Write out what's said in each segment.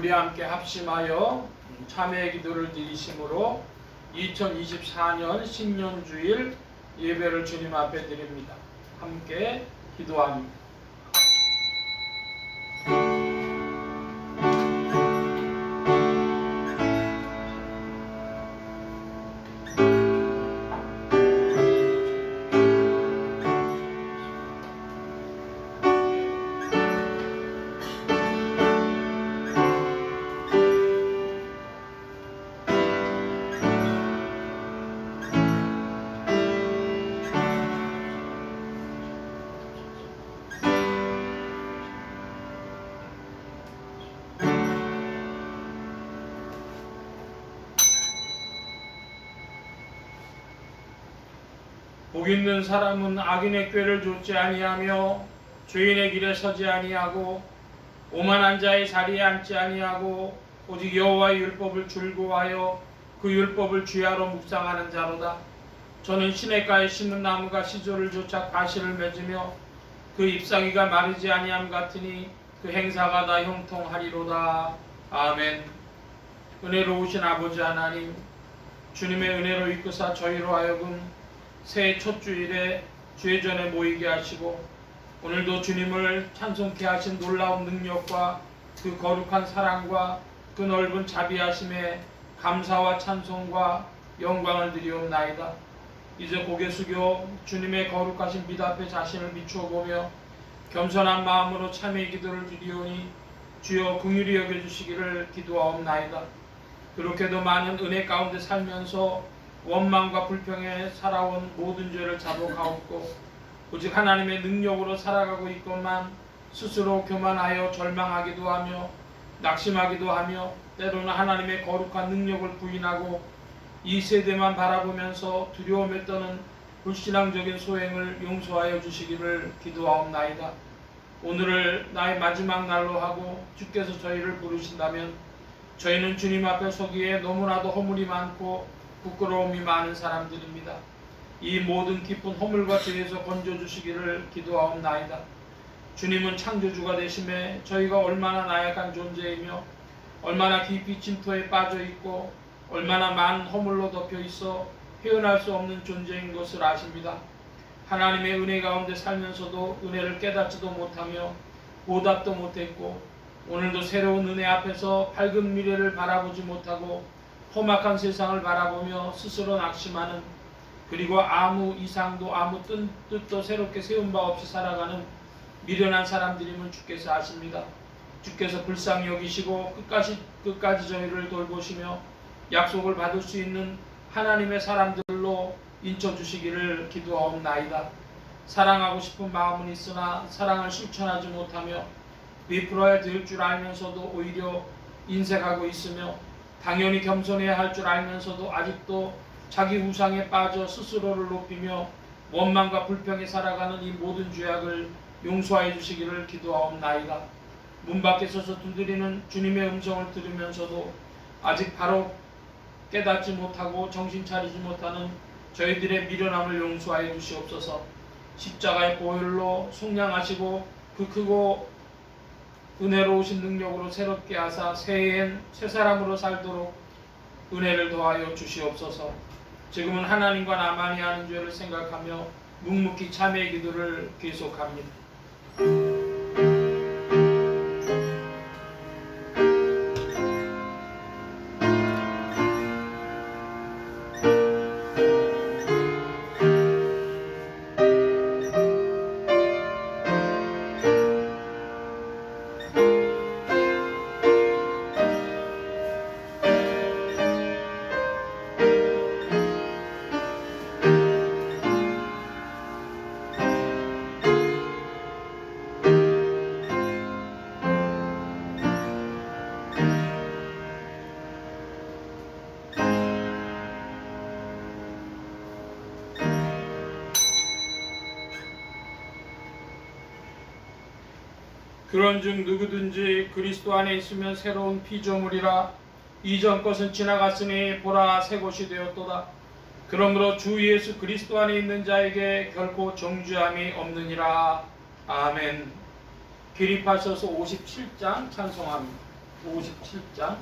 우리 함께 합심하여 참회 기도를 드리심으로 2024년 신년주일 예배를 주님 앞에 드립니다. 함께 기도합니다. 복 있는 사람은 악인의 꾀를 좇지 아니하며 죄인의 길에 서지 아니하고 오만한 자의 자리에 앉지 아니하고 오직 여호와의 율법을 즐거워하여 그 율법을 주야로 묵상하는 자로다. 저는 시냇가에 심은 나무가 시조를 좇아 가시를 맺으며 그 잎사귀가 마르지 아니함 같으니 그 행사가 다 형통하리로다. 아멘. 은혜로우신 아버지 하나님, 주님의 은혜로 이끄사 저희로 하여금 새해 첫 주일에 주회전에 모이게 하시고 오늘도 주님을 찬송케 하신 놀라운 능력과 그 거룩한 사랑과 그 넓은 자비하심에 감사와 찬송과 영광을 드리옵나이다. 이제 고개 숙여 주님의 거룩하신 빛 앞에 자신을 비추어 보며 겸손한 마음으로 참회의 기도를 드리오니 주여 긍휼히 여겨주시기를 기도하옵나이다. 그렇게도 많은 은혜 가운데 살면서 원망과 불평에 살아온 모든 죄를 자복하옵고 오직 하나님의 능력으로 살아가고 있건만 스스로 교만하여 절망하기도 하며 낙심하기도 하며 때로는 하나님의 거룩한 능력을 부인하고 이 세대만 바라보면서 두려움에 떠는 불신앙적인 소행을 용서하여 주시기를 기도하옵나이다. 오늘을 나의 마지막 날로 하고 주께서 저희를 부르신다면 저희는 주님 앞에 서기에 너무나도 허물이 많고 부끄러움이 많은 사람들입니다. 이 모든 깊은 허물과 죄에서 건져주시기를 기도하옵나이다. 주님은 창조주가 되심에 저희가 얼마나 나약한 존재이며 얼마나 깊이 침토에 빠져있고 얼마나 많은 허물로 덮여있어 헤어날 수 없는 존재인 것을 아십니다. 하나님의 은혜 가운데 살면서도 은혜를 깨닫지도 못하며 보답도 못했고 오늘도 새로운 은혜 앞에서 밝은 미래를 바라보지 못하고 험악한 세상을 바라보며 스스로 낙심하는, 그리고 아무 이상도 아무 뜻도 새롭게 세운 바 없이 살아가는 미련한 사람들임을 주께서 아십니다. 주께서 불쌍히 여기시고 끝까지 저희를 돌보시며 약속을 받을 수 있는 하나님의 사람들로 인쳐주시기를 기도하옵나이다. 사랑하고 싶은 마음은 있으나 사랑을 실천하지 못하며 베풀어야 될 줄 알면서도 오히려 인색하고 있으며 당연히 겸손해야 할 줄 알면서도 아직도 자기 우상에 빠져 스스로를 높이며 원망과 불평에 살아가는 이 모든 죄악을 용서하여 주시기를 기도하옵나이다. 문 밖에 서서 두드리는 주님의 음성을 들으면서도 아직 바로 깨닫지 못하고 정신 차리지 못하는 저희들의 미련함을 용서하여 주시옵소서. 십자가의 보혈로 속량하시고 그 크고 은혜로우신 능력으로 새롭게 하사 새해엔 새 사람으로 살도록 은혜를 더하여 주시옵소서. 지금은 하나님과 나만이 하는 죄를 생각하며 묵묵히 참회의 기도를 계속합니다. 그런즉 누구든지 그리스도 안에 있으면 새로운 피조물이라 이전 것은 지나갔으니 보라 새 것이 되었도다. 그러므로 주 예수 그리스도 안에 있는 자에게 결코 정죄함이 없느니라. 아멘. 피리파서서 57장 찬송합니다. 57장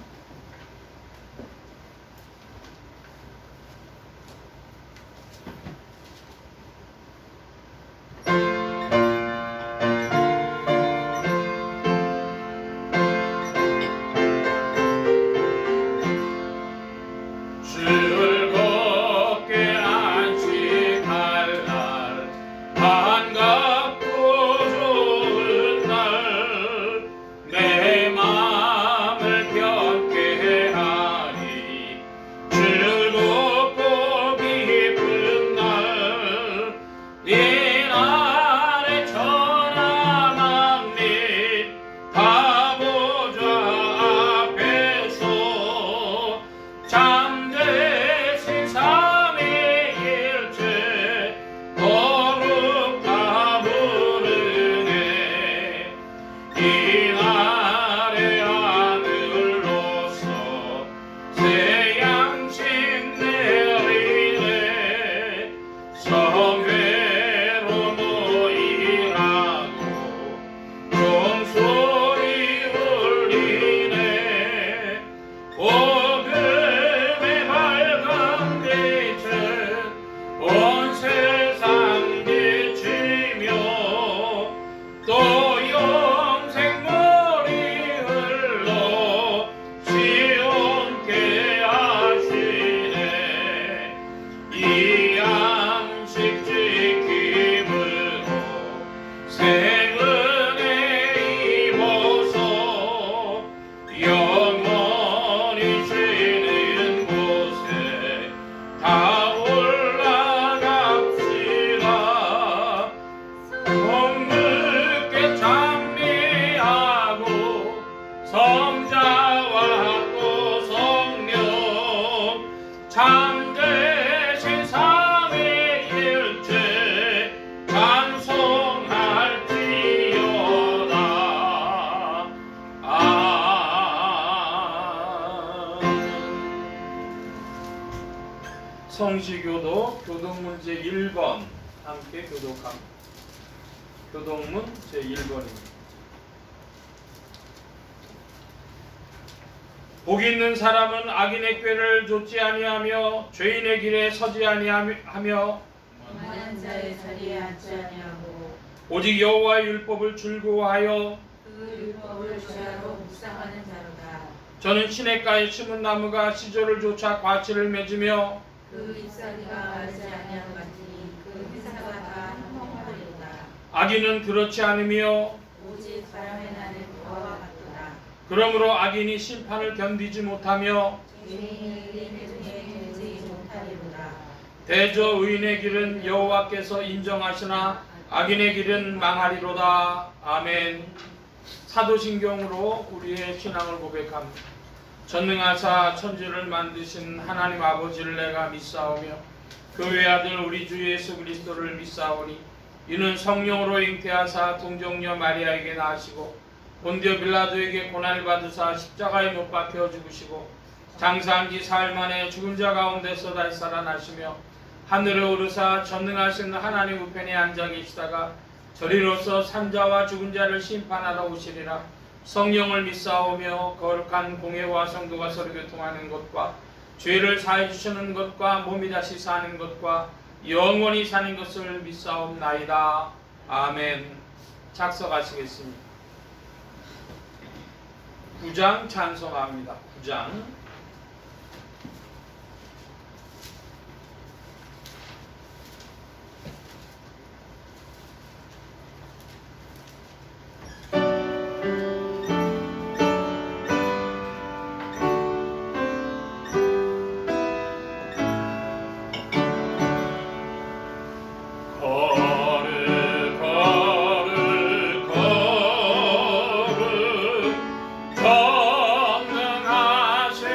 즐겁게 안식할 날 반갑고 좋은 날 내 마음을 편케 하리 즐겁고 기쁜 날 이날의 천하 만민 다 보좌 앞에서 잠대신 삼위일체 거룩하 부르네 이날의 하늘로서 새 양식 내리네 성회로 모이라고 종소리 울리네 복음의 밝은 빛은 온 세상 비치며 또 영생물이 흘러 시온케 하시네 이 양식 지킴으로 새 은혜 입어서 영원히 쉬는 곳에 다 올라갑시다 성늦게 찬미하고 성자와 또 성령 참되신 삼위일체 찬송할지어다 성시교도 교동문제 1번 함께 교독합니다. 교동문 제1번입니다. 복 있는 사람은 악인의 꾀를 좇지 아니하며 죄인의 길에 서지 아니하며 오만한 자의 자리에 앉지 아니하고 오직 여호와의 율법을 즐거워하여 그 율법을 주야로 묵상하는 자로다. 저는 시냇가에 심은 나무가 시조를 좇아 과실을 맺으며 그 잎사귀가 마르지 아니함 같으니 그 회사가 다 형통하리로다. 악인은 그렇지 않으며 오직 바람에 나는 바와 같도다. 그러므로 악인이 심판을 견디지 못하며 죄인이 의인의 중에 견지지 못하리로다. 대저 의인의 길은 여호와께서 인정하시나 악인의 길은 망하리로다. 아멘. 사도신경으로 우리의 신앙을 고백합니다. 전능하사 천지를 만드신 하나님 아버지를 내가 믿사오며 그 외아들 우리 주 예수 그리스도를 믿사오니 이는 성령으로 잉태하사 동정녀 마리아에게 낳으시고 본디오 빌라도에게 고난을 받으사 십자가에 못 박혀 죽으시고 장사한 지 사흘 만에 죽은 자 가운데서 다시 살아나시며 하늘에 오르사 전능하신 하나님 우편에 앉아 계시다가 저리로서 산자와 죽은 자를 심판하러 오시리라. 성령을 믿사오며 거룩한 공회와 성도가 서로 교통하는 것과 죄를 사해 주시는 것과 몸이 다시 사는 것과 영원히 사는 것을 믿사옵나이다. 아멘. 작성하시겠습니다. 9장 찬송합니다. 9장 전능하신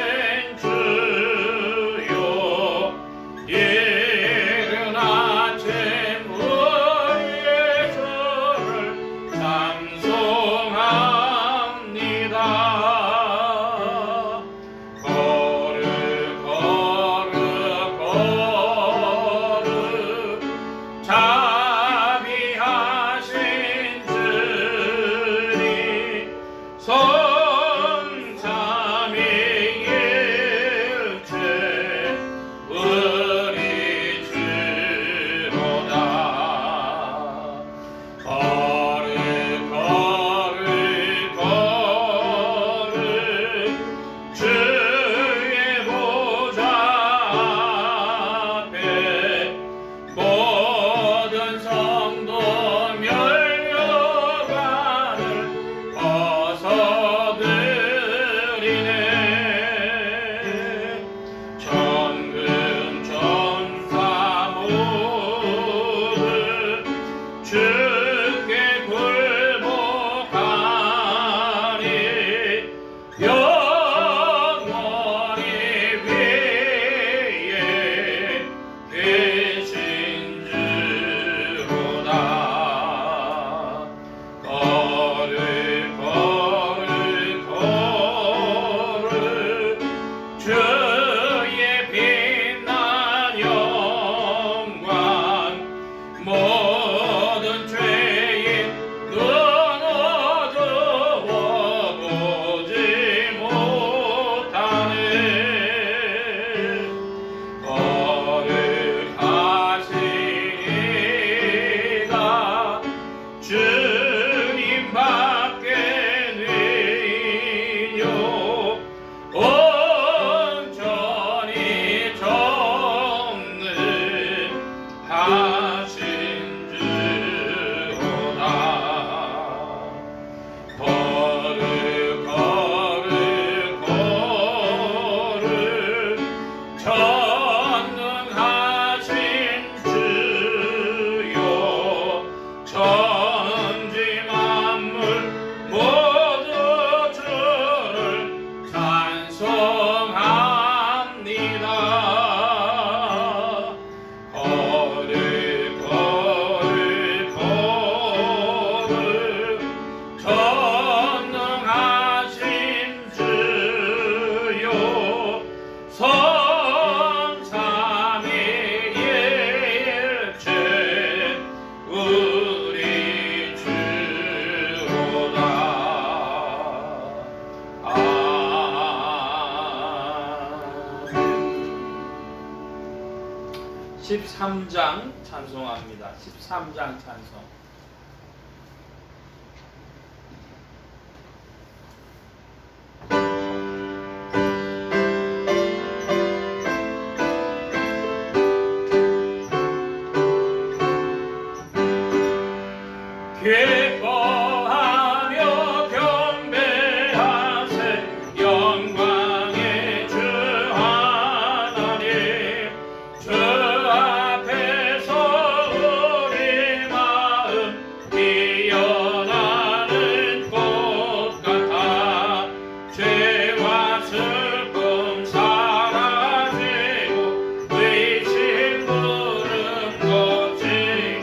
13장 찬송합니다. 13장 찬송. 기뻐하며 경배하세 영광의 주 하나님. 주 앞에서 우리 마음 피어나는 꽃 같아. 죄와 슬픔 사라지고 의심 부름 거치니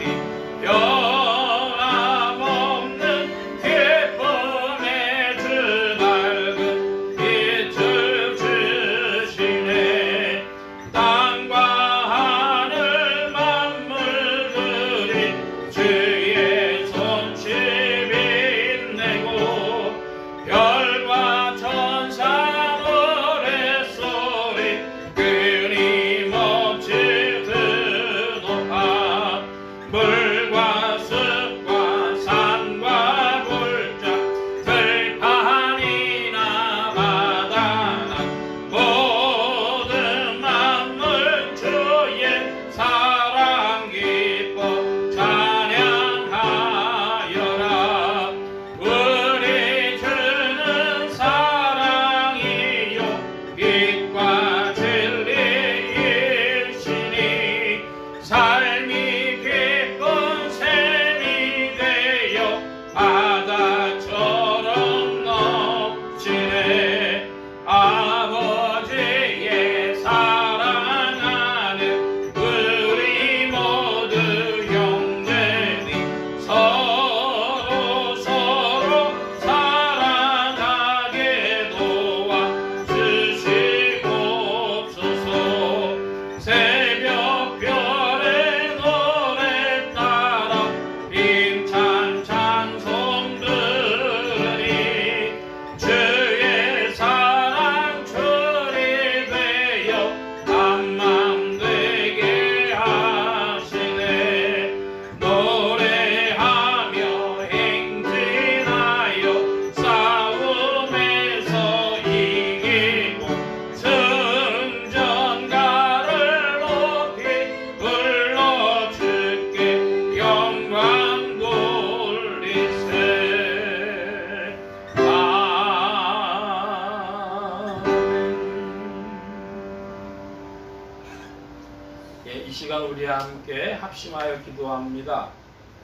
이 시간 우리 함께 합심하여 기도합니다.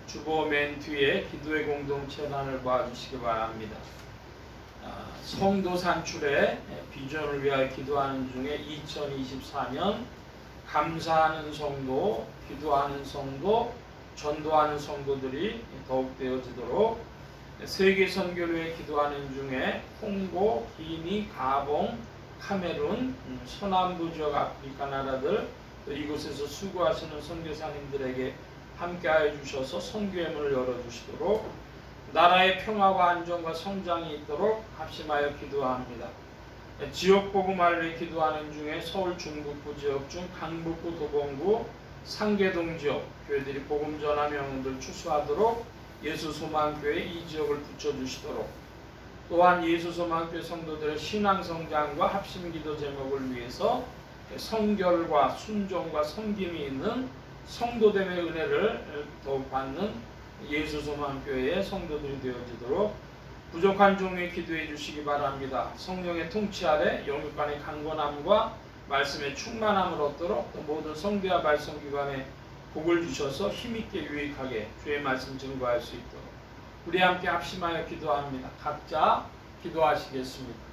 주보 맨 뒤에 기도의 공동체단을 봐주시기 바랍니다. 성도 산출의 비전을 위하여 기도하는 중에 2024년 감사하는 성도, 기도하는 성도, 전도하는 성도들이 더욱 되어지도록 세계 선교를 기도하는 중에 콩고, 기니, 가봉, 카메룬, 서남부 지역 아프리카 나라들 또 이곳에서 수고하시는 선교사님들에게 함께하여 주셔서 선교의 문을 열어주시도록 나라의 평화와 안정과 성장이 있도록 합심하여 기도합니다. 지역복음화를 위해 기도하는 중에 서울 중북부 지역 중 강북구, 도봉구, 상계동 지역 교회들이 복음 전화 명령들 추수하도록 예수소망교회 이 지역을 붙여주시도록 또한 예수소망교회 성도들의 신앙 성장과 합심기도 제목을 위해서 성결과 순종과 섬김이 있는 성도됨의 은혜를 더욱 받는 예수소망교회의 성도들이 되어지도록 부족한 종류에 기도해 주시기 바랍니다. 성령의 통치 아래 영육간의 강건함과 말씀의 충만함을 얻도록 또 모든 성도와 발성기관에 복을 주셔서 힘있게 유익하게 주의 말씀 증거할 수 있도록 우리 함께 합심하여 기도합니다. 각자 기도하시겠습니다.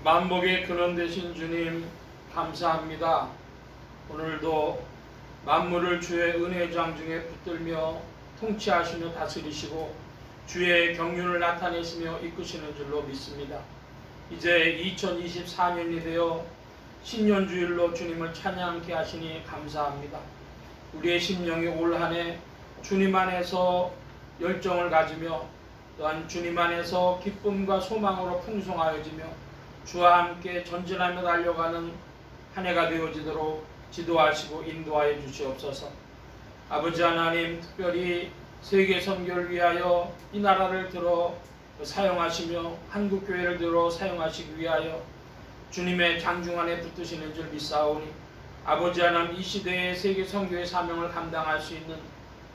만복의 근원 되신 주님 감사합니다. 오늘도 만물을 주의 은혜 장중에 붙들며 통치하시며 다스리시고 주의 경륜을 나타내시며 이끄시는 줄로 믿습니다. 이제 2024년이 되어 신년주일로 주님을 찬양케 하시니 감사합니다. 우리의 심령이 올 한 해 주님 안에서 열정을 가지며 또한 주님 안에서 기쁨과 소망으로 풍성하여지며 주와 함께 전진하며 달려가는 한 해가 되어지도록 지도하시고 인도하여 주시옵소서. 아버지 하나님, 특별히 세계 선교를 위하여 이 나라를 들어 사용하시며 한국교회를 들어 사용하시기 위하여 주님의 장중 안에 붙드시는 줄 믿사오니 아버지 하나님, 이 시대의 세계 선교의 사명을 감당할 수 있는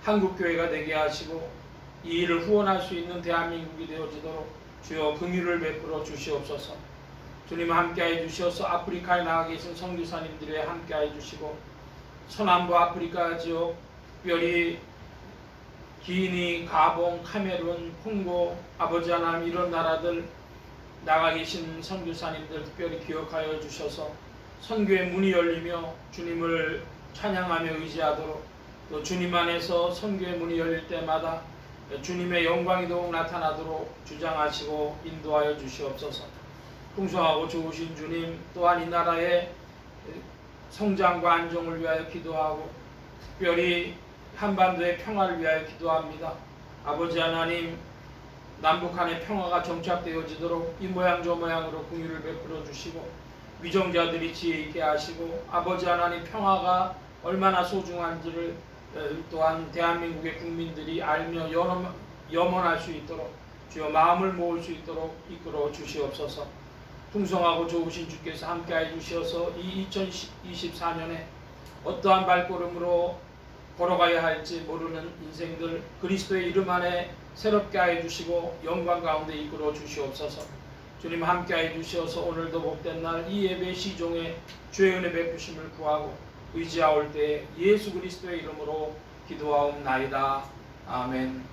한국교회가 되게 하시고 이 일을 후원할 수 있는 대한민국이 되어지도록 주여 긍휼을 베풀어 주시옵소서. 주님 함께해 주시어서 아프리카에 나가 계신 선교사님들에 함께해 주시고 서남부 아프리카 지역, 특별히 기니, 가봉, 카메룬, 콩고, 아버지 하나님 이런 나라들 나가 계신 선교사님들 특별히 기억하여 주셔서 선교의 문이 열리며 주님을 찬양하며 의지하도록, 또 주님 안에서 선교의 문이 열릴 때마다 주님의 영광이 더욱 나타나도록 주장하시고 인도하여 주시옵소서. 풍성하고 좋으신 주님, 또한 이 나라의 성장과 안정을 위하여 기도하고 특별히 한반도의 평화를 위하여 기도합니다. 아버지 하나님, 남북한의 평화가 정착되어지도록 이 모양 저 모양으로 긍휼을 베풀어 주시고 위정자들이 지혜 있게 하시고 아버지 하나님, 평화가 얼마나 소중한지를 또한 대한민국의 국민들이 알며 염원할 수 있도록 주여 마음을 모을 수 있도록 이끌어 주시옵소서. 풍성하고 좋으신 주께서 함께해 주셔서 이 2024년에 어떠한 발걸음으로 걸어가야 할지 모르는 인생들 그리스도의 이름 안에 새롭게 하여 주시고 영광 가운데 이끌어 주시옵소서. 주님 함께하여 주셔서 오늘도 복된 날 이 예배 시종에 주의 은혜 베푸심을 구하고 의지하올 때 예수 그리스도의 이름으로 기도하옵나이다. 아멘.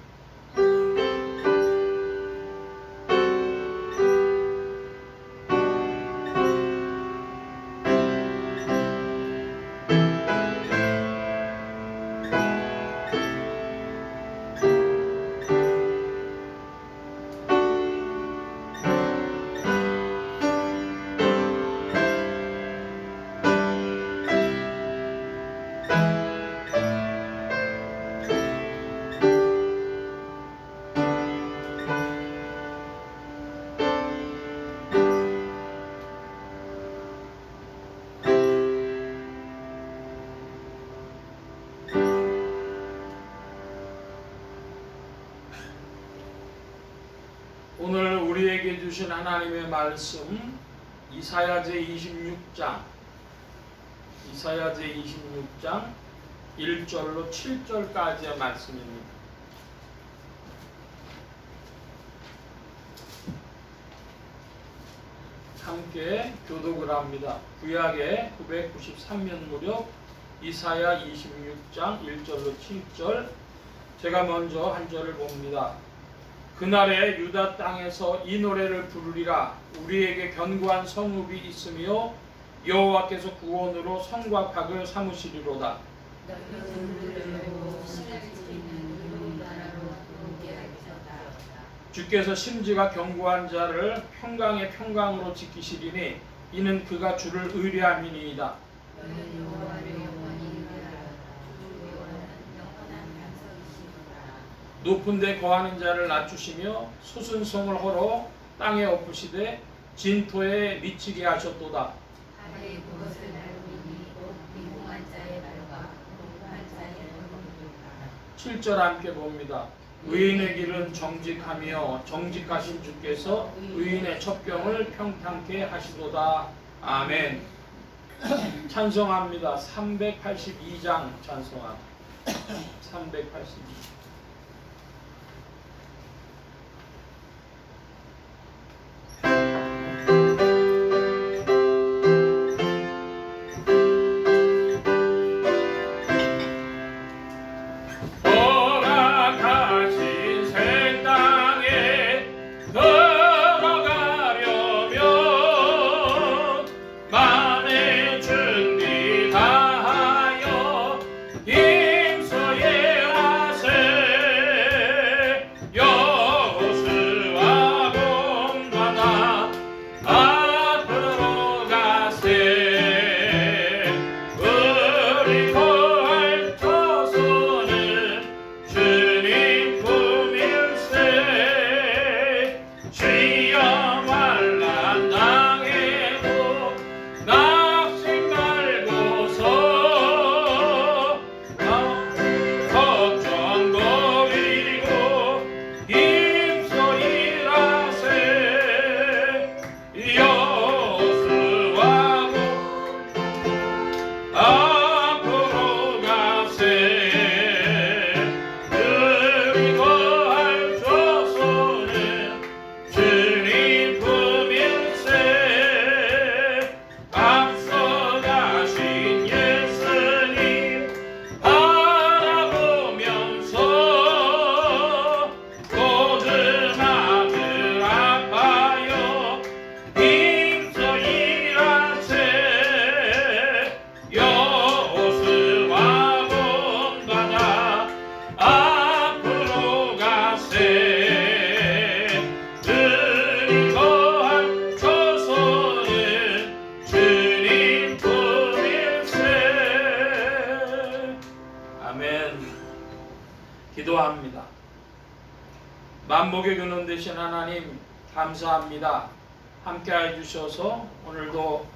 오늘 우리에게 주신 하나님의 말씀 이사야 제26장 1절로 7절까지의 말씀입니다. 함께 교독을 합니다. 구약의 993년 무렵 이사야 26장 1절로 7절, 제가 먼저 한 절을 봅니다. 그날에 유다 땅에서 이 노래를 부르리라. 우리에게 견고한 성읍이 있으며 여호와께서 구원으로 성과 각을 삼으시리로다. 주께서 심지가 견고한 자를 평강의 평강으로 지키시리니 이는 그가 주를 의뢰함이니이다. 높은 데 거하는 자를 낮추시며 솟은 성을 헐어 땅에 엎으시되 진토에 미치게 하셨도다. 7절 함께 봅니다. 의인의 길은 정직하며 정직하신 주께서 의인의 첩경을 평탄케 하시도다. 아멘. 찬송합니다. 382장 찬송합니다. 382장. 들어가려면 만복의 근원 되신 하나님 감사합니다. 함께해 주셔서 오늘도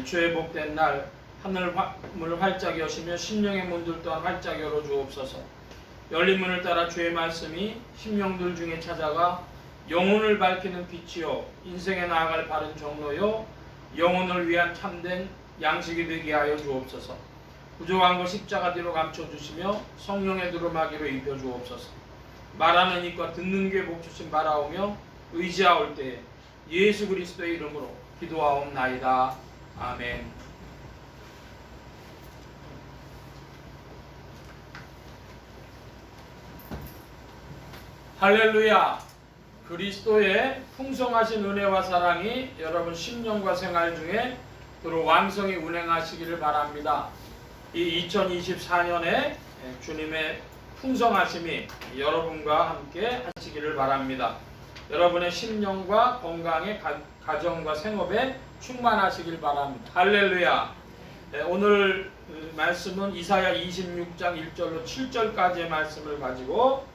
주의 복된 날 하늘 문을 활짝 여시며 심령의 문들 또한 활짝 열어 주옵소서. 열린 문을 따라 주의 말씀이 심령들 중에 찾아가 영혼을 밝히는 빛이요 인생에 나아갈 바른 정로요 영혼을 위한 참된 양식이 되게 하여 주옵소서. 부족한 것 십자가 뒤로 감춰주시며 성령의 두루마기로 입혀주옵소서. 말하는 입과 듣는 귀에 복 주심 바라오며 의지하올 때에 예수 그리스도의 이름으로 기도하옵나이다. 아멘. 할렐루야. 그리스도의 풍성하신 은혜와 사랑이 여러분 심령과 생활 중에 도로 왕성히 운행하시기를 바랍니다. 이 2024년에 주님의 풍성하심이 여러분과 함께 하시기를 바랍니다. 여러분의 심령과 건강에 가정과 생업에 충만하시길 바랍니다. 할렐루야. 오늘 말씀은 이사야 26장 1절로 7절까지의 말씀을 가지고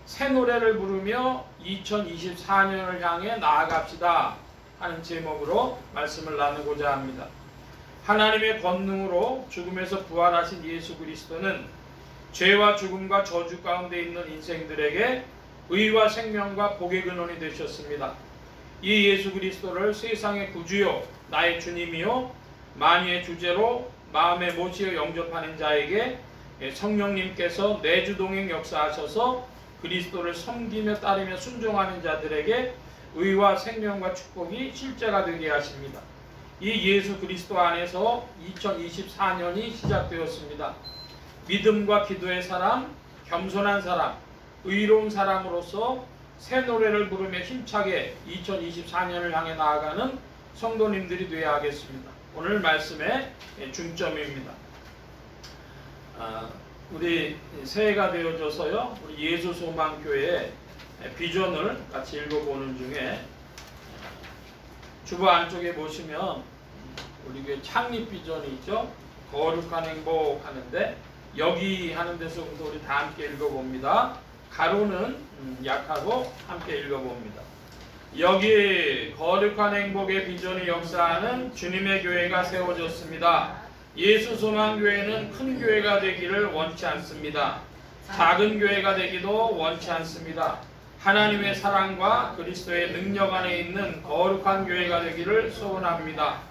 새 노래를 부르며 2024년을 향해 나아갑시다 하는 제목으로 말씀을 나누고자 합니다. 하나님의 권능으로 죽음에서 부활하신 예수 그리스도는 죄와 죽음과 저주 가운데 있는 인생들에게 의와 생명과 복의 근원이 되셨습니다. 이 예수 그리스도를 세상의 구주요 나의 주님이요 만유의 주제로 마음에 모시어 영접하는 자에게 성령님께서 내주동행 역사하셔서 그리스도를 섬기며 따르며 순종하는 자들에게 의와 생명과 축복이 실제가 되게 하십니다. 이 예수 그리스도 안에서 2024년이 시작되었습니다. 믿음과 기도의 사람, 겸손한 사람, 의로운 사람으로서 새 노래를 부르며 힘차게 2024년을 향해 나아가는 성도님들이 되어야 하겠습니다. 오늘 말씀의 중점입니다. 우리 새해가 되어져서요, 우리 예수소망교회의 비전을 같이 읽어보는 중에 주보 안쪽에 보시면 우리 교회 창립 비전이 있죠. 거룩한 행복 하는데 여기 하는 데서부터 우리 다 함께 읽어봅니다. 가로는 약하고 함께 읽어봅니다. 여기 거룩한 행복의 비전이 역사하는 주님의 교회가 세워졌습니다. 예수 소망교회는 큰 교회가 되기를 원치 않습니다. 작은 교회가 되기도 원치 않습니다. 하나님의 사랑과 그리스도의 능력 안에 있는 거룩한 교회가 되기를 소원합니다.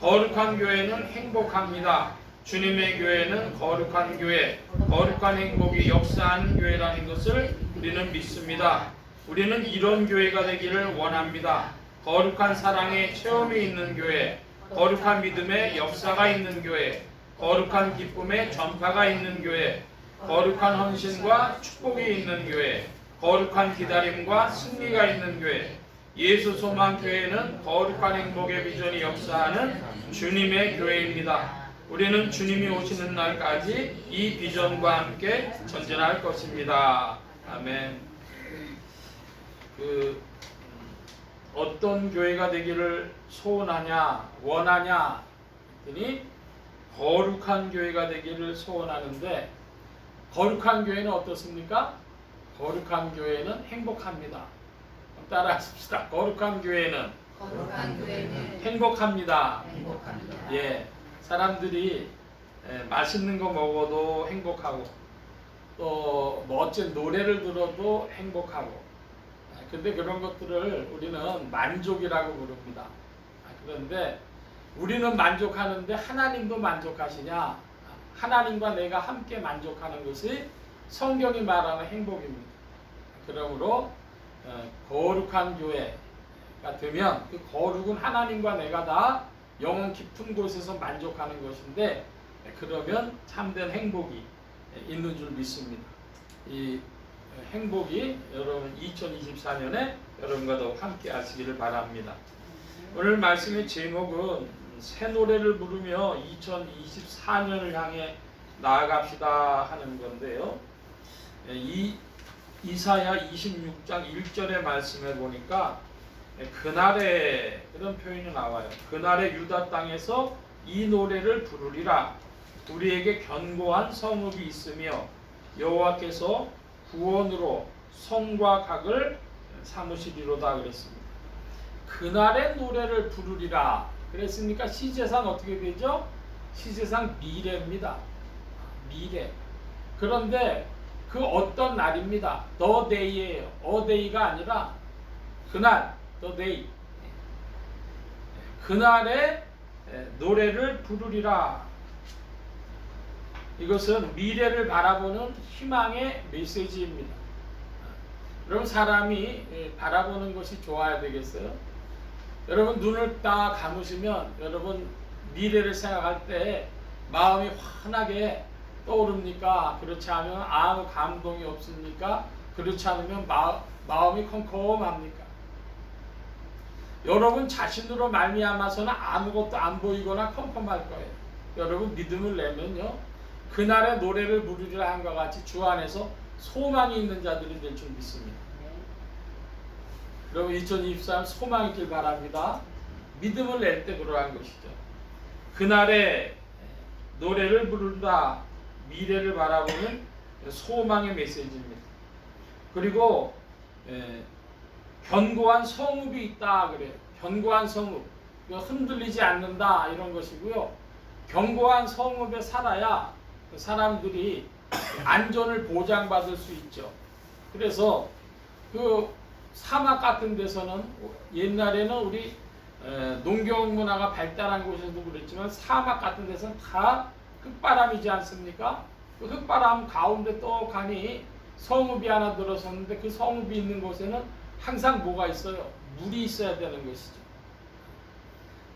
거룩한 교회는 행복합니다. 주님의 교회는 거룩한 교회, 거룩한 행복이 역사하는 교회라는 것을 우리는 믿습니다. 우리는 이런 교회가 되기를 원합니다. 거룩한 사랑의 체험이 있는 교회, 거룩한 믿음의 역사가 있는 교회, 거룩한 기쁨의 전파가 있는 교회, 거룩한 헌신과 축복이 있는 교회, 거룩한 기다림과 승리가 있는 교회. 예수 소망 교회는 거룩한 행복의 비전이 역사하는 주님의 교회입니다. 우리는 주님이 오시는 날까지 이 비전과 함께 전진할 것입니다. 아멘. 어떤 교회가 되기를 소원하냐, 원하냐 했더니 거룩한 교회가 되기를 소원하는데, 거룩한 교회는 어떻습니까? 거룩한 교회는 행복합니다. 따라하십시다. 거룩한 교회는 행복합니다. 예, 사람들이 맛있는 거 먹어도 행복하고 또 멋진 노래를 들어도 행복하고, 근데 그런 것들을 우리는 만족이라고 부릅니다. 그런데 우리는 만족하는데 하나님도 만족하시냐? 하나님과 내가 함께 만족하는 것이 성경이 말하는 행복입니다. 그러므로 거룩한 교회가 되면 그 거룩은 하나님과 내가 다 영혼 깊은 곳에서 만족하는 것인데, 그러면 참된 행복이 있는 줄 믿습니다. 이 행복이 여러분 2024년에 여러분과 더욱 함께 하시기를 바랍니다. 오늘 말씀의 제목은 새 노래를 부르며 2024년을 향해 나아갑시다 하는 건데요. 이사야 26장 1절의 말씀에 보니까 그날에 그런 표현이 나와요. 그날에 유다 땅에서 이 노래를 부르리라. 우리에게 견고한 성읍이 있으며 여호와께서 구원으로 성과 각을 삼으시리로다 그랬습니다. 그날의 노래를 부르리라 그랬으니까 시제상 어떻게 되죠? 시제상 미래입니다. 미래. 그런데 그 어떤 날입니다. The day예요. A day가 아니라 그날, the day. 그날의 노래를 부르리라. 이것은 미래를 바라보는 희망의 메시지입니다. 여러분 사람이 바라보는 것이 좋아야 되겠어요? 여러분 눈을 딱 감으시면 여러분 미래를 생각할 때 마음이 환하게 떠오릅니까? 그렇지 않으면 아무 감동이 없습니까? 그렇지 않으면 마음이 컴컴합니까? 여러분 자신으로 말미암아서는 아무것도 안 보이거나 컴컴할 거예요. 여러분 믿음을 내면요 그날의 노래를 부르리라 한것 같이 주 안에서 소망이 있는 자들이 될 줄 믿습니다. 여러분 2023 소망 있길 바랍니다. 믿음을 낼 때 그러한 것이죠. 그날의 노래를 부르다 미래를 바라보는 소망의 메시지입니다. 그리고 견고한 성읍이 있다 그래요. 견고한 성읍, 흔들리지 않는다 이런 것이고요. 견고한 성읍에 살아야 사람들이 안전을 보장받을 수 있죠. 그래서 그 사막 같은 데서는 옛날에는 우리 농경 문화가 발달한 곳에서도 그랬지만 사막 같은 데서는 다 흙바람이지 않습니까? 그 흙바람 가운데 떡하니 성읍이 하나 들어섰는데 그 성읍이 있는 곳에는 항상 뭐가 있어요? 물이 있어야 되는 것이죠.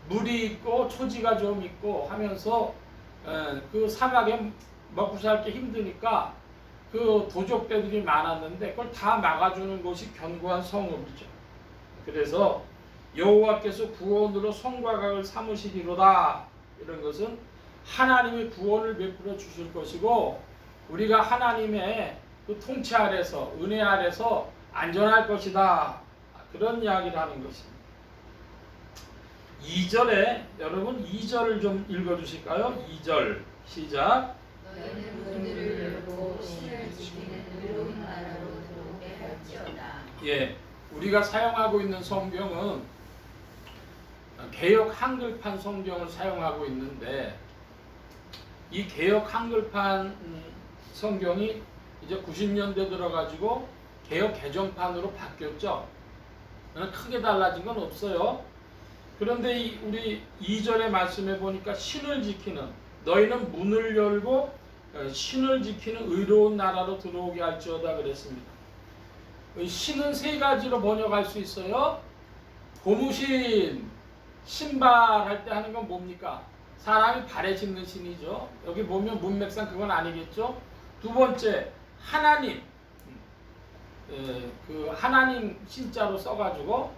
물이 있고 초지가 좀 있고 하면서 그 사막에 먹고 살기 힘드니까 그 도적대들이 많았는데 그걸 다 막아주는 것이 견고한 성읍이죠. 그래서 여호와께서 구원으로 성과 각을 삼으시리로다 이런 것은 하나님이 구원을 베풀어 주실 것이고 우리가 하나님의 그 통치 아래서 은혜 아래서 안전할 것이다 그런 이야기를 하는 것입니다. 2절에 여러분 2절을 좀 읽어주실까요? 2절 시작. 너희는 문들을 열고 신을 지키는 의로운 나라로 들어오게 할지어다. 예, 우리가 사용하고 있는 성경은 개역 한글판 성경을 사용하고 있는데 이 개역 한글판 성경이 이제 90년대 들어가지고 개역 개정판으로 바뀌었죠. 크게 달라진 건 없어요. 그런데 우리 2절의 말씀에 보니까 신을 지키는 너희는 문을 열고 신을 지키는 의로운 나라로 들어오게 할지어다 그랬습니다. 신은 세 가지로 번역할 수 있어요. 고무신, 신발 할 때 하는 건 뭡니까? 사람이 발에 짚는 신이죠. 여기 보면 문맥상 그건 아니겠죠. 두 번째 하나님, 그 하나님 신자로 써가지고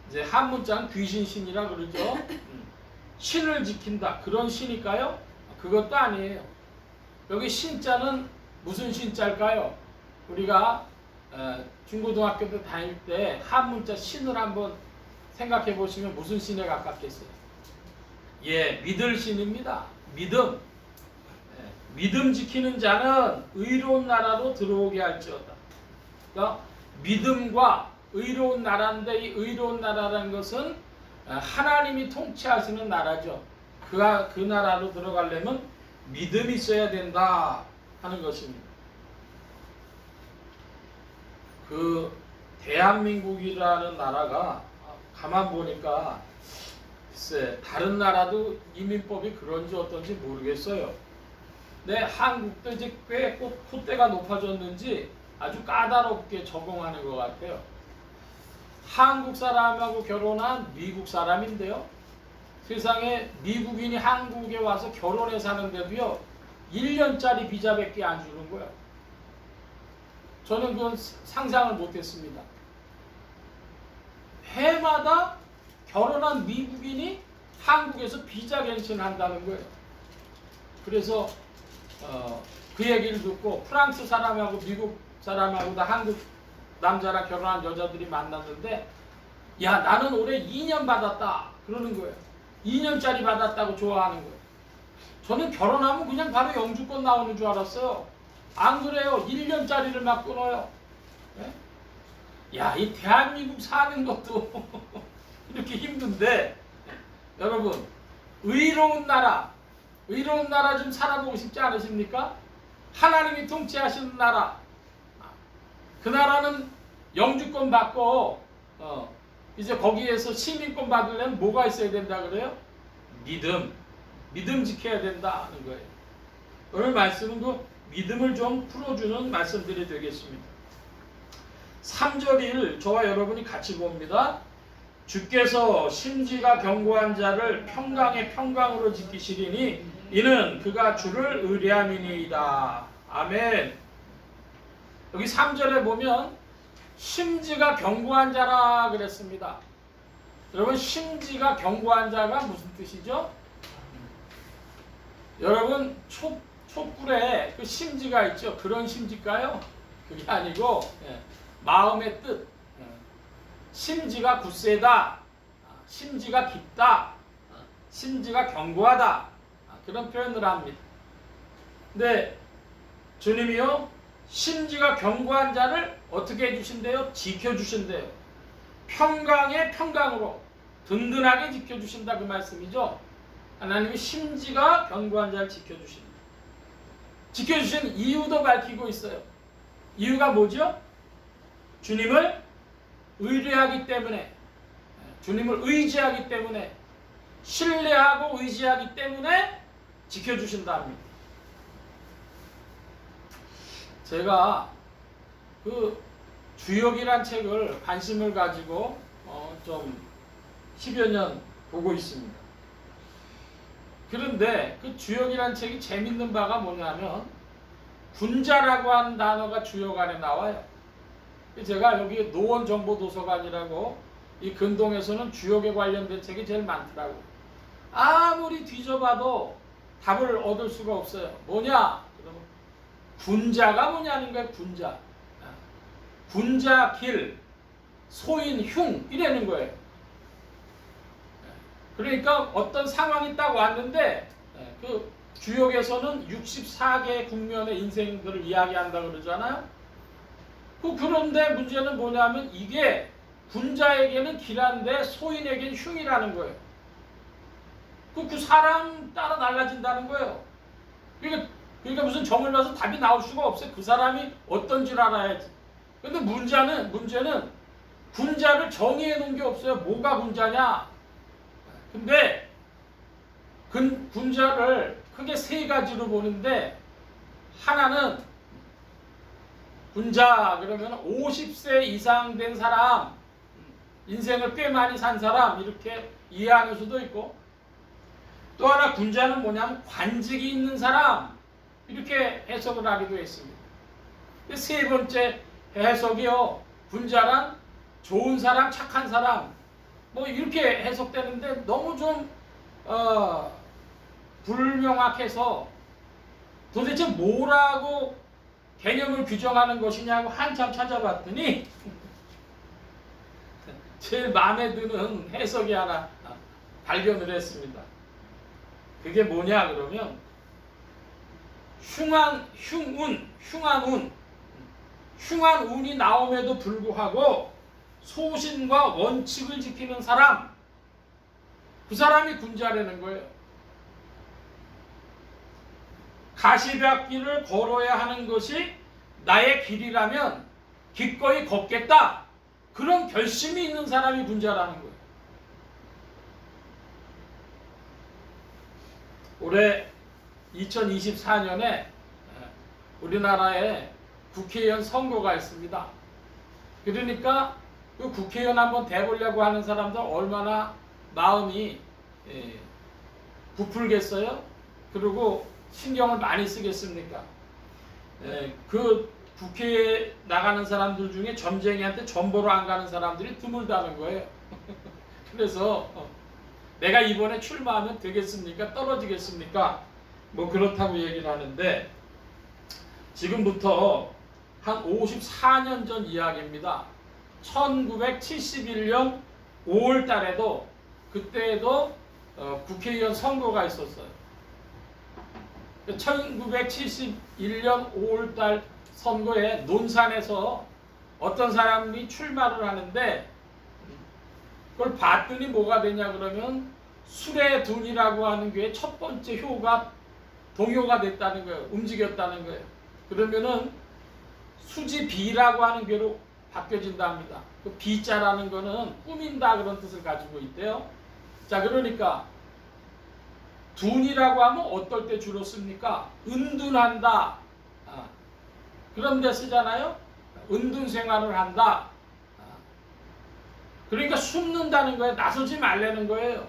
이제 한 문자는 귀신 신이라 그러죠. 신을 지킨다 그런 신일까요? 그것도 아니에요. 여기 신자는 무슨 신자일까요? 우리가 중고등학교 때 다닐 때 한 문자 신을 한번 생각해 보시면 무슨 신에 가깝겠어요? 예, 믿을 신입니다. 믿음. 믿음 지키는 자는 의로운 나라로 들어오게 할지어다. 그러니까 믿음과 의로운 나라인데 이 의로운 나라라는 것은 하나님이 통치하시는 나라죠. 그 나라로 들어가려면 믿음이 있어야 된다 하는 것입니다. 그 대한민국이라는 나라가 가만 보니까 글쎄 다른 나라도 이민법이 그런지 어떤지 모르겠어요. 근데 한국도 이제 꽤 콧대가 높아졌는지 아주 까다롭게 적용하는 것 같아요. 한국 사람하고 결혼한 미국 사람인데요. 세상에 미국인이 한국에 와서 결혼해 사는데도요 1년짜리 비자밖에 안 주는 거예요. 저는 그건 상상을 못했습니다. 해마다 결혼한 미국인이 한국에서 비자 갱신한다는 거예요. 그래서 그 얘기를 듣고 프랑스 사람하고 미국 사람하고 다 한국 남자랑 결혼한 여자들이 만났는데 야 나는 올해 2년 받았다 그러는 거예요. 2년짜리 받았다고 좋아하는 거예요. 저는 결혼하면 그냥 바로 영주권 나오는 줄 알았어요. 안 그래요. 1년짜리를 막 끊어요. 네? 야, 이 대한민국 사는 것도 이렇게 힘든데, 여러분, 의로운 나라 좀 살아보고 싶지 않으십니까? 하나님이 통치하시는 나라, 그 나라는 영주권 받고 이제 거기에서 시민권 받으려면 뭐가 있어야 된다 그래요? 믿음 지켜야 된다는 거예요. 오늘 말씀은 그 믿음을 좀 풀어주는 말씀들이 되겠습니다. 3절 1 저와 여러분이 같이 봅니다. 주께서 심지가 견고한 자를 평강의 평강으로 지키시리니 이는 그가 주를 의뢰함이니이다. 아멘. 여기 3절에 보면 심지가 견고한 자라 그랬습니다. 여러분, 심지가 견고한 자가 무슨 뜻이죠? 여러분, 촛불에 그 심지가 있죠. 그런 심지일까요? 그게 아니고 마음의 뜻. 심지가 굳세다, 심지가 깊다, 심지가 견고하다, 그런 표현을 합니다. 근데 주님이요, 심지가 견고한 자를 어떻게 해주신대요? 지켜주신대요. 평강의 평강으로 든든하게 지켜주신다, 그 말씀이죠. 하나님이 심지가 견고한 자를 지켜주신다. 지켜주신 이유도 밝히고 있어요. 이유가 뭐죠? 주님을 의뢰하기 때문에, 주님을 의지하기 때문에, 신뢰하고 의지하기 때문에 지켜주신다 합니다. 제가 그 주역이란 책을 관심을 가지고 좀 10여 년 보고 있습니다. 그런데 그 주역이란 책이 재밌는 바가 뭐냐면 군자라고 하는 단어가 주역 안에 나와요. 제가 여기 노원정보도서관이라고 이 근동에서는 주역에 관련된 책이 제일 많더라고요. 아무리 뒤져봐도 답을 얻을 수가 없어요. 뭐냐? 그러면 군자가 뭐냐는 거예요. 군자. 군자 길, 소인 흉 이라는 거예요. 그러니까 어떤 상황이 딱 왔는데 그 주역에서는 64개 국면의 인생들을 이야기한다고 그러잖아요. 그런데 문제는 뭐냐면 이게 군자에게는 길한데 소인에게는 흉이라는 거예요. 그 사람 따라 달라진다는 거예요. 그러니까 무슨 점을 봐서 답이 나올 수가 없어요. 그 사람이 어떤 줄 알아야지. 근데 문제는 군자를 정의해 놓은 게 없어요. 뭐가 군자냐? 근데 군자를 크게 세 가지로 보는데, 하나는 군자 그러면 50세 이상 된 사람, 인생을 꽤 많이 산 사람, 이렇게 이해하는 수도 있고, 또 하나 군자는 뭐냐면 관직이 있는 사람, 이렇게 해석을 하기도 했습니다. 세 번째 해석이요, 군자란 좋은 사람, 착한 사람, 뭐 이렇게 해석되는데 너무 좀 불명확해서 도대체 뭐라고 개념을 규정하는 것이냐고 한참 찾아봤더니 제일 마음에 드는 해석이 하나 발견을 했습니다. 그게 뭐냐 그러면 흉한 운이 나옴에도 불구하고 소신과 원칙을 지키는 사람, 그 사람이 군자라는 거예요. 가시밭길을 걸어야 하는 것이 나의 길이라면 기꺼이 걷겠다, 그런 결심이 있는 사람이 군자라는 거예요. 올해 2024년에 우리나라에 국회의원 선거가 있습니다. 그러니까 그 국회의원 한번 돼보려고 하는 사람들 얼마나 마음이 부풀겠어요? 그리고 신경을 많이 쓰겠습니까? 그 국회에 나가는 사람들 중에 점쟁이한테 전보로 안 가는 사람들이 드물다는 거예요. 그래서 내가 이번에 출마하면 되겠습니까? 떨어지겠습니까? 뭐 그렇다고 얘기를 하는데, 지금부터 한 54년 전 이야기입니다. 1971년 5월 달에도, 그때에도 국회의원 선거가 있었어요. 1971년 5월 달 선거에 논산에서 어떤 사람이 출마를 하는데 그걸 봤더니 뭐가 되냐 그러면 술의 둔이라고 하는 게 첫 번째 효가 동요가 됐다는 거예요. 움직였다는 거예요. 그러면은 수지비라고 하는 괴로 바뀌어진다 합니다. 그 비자라는 거는 꾸민다 그런 뜻을 가지고 있대요. 자, 그러니까 둔이라고 하면 어떨 때 주로 씁니까? 은둔한다. 그런 데 쓰잖아요. 은둔 생활을 한다. 그러니까 숨는다는 거예요. 나서지 말라는 거예요.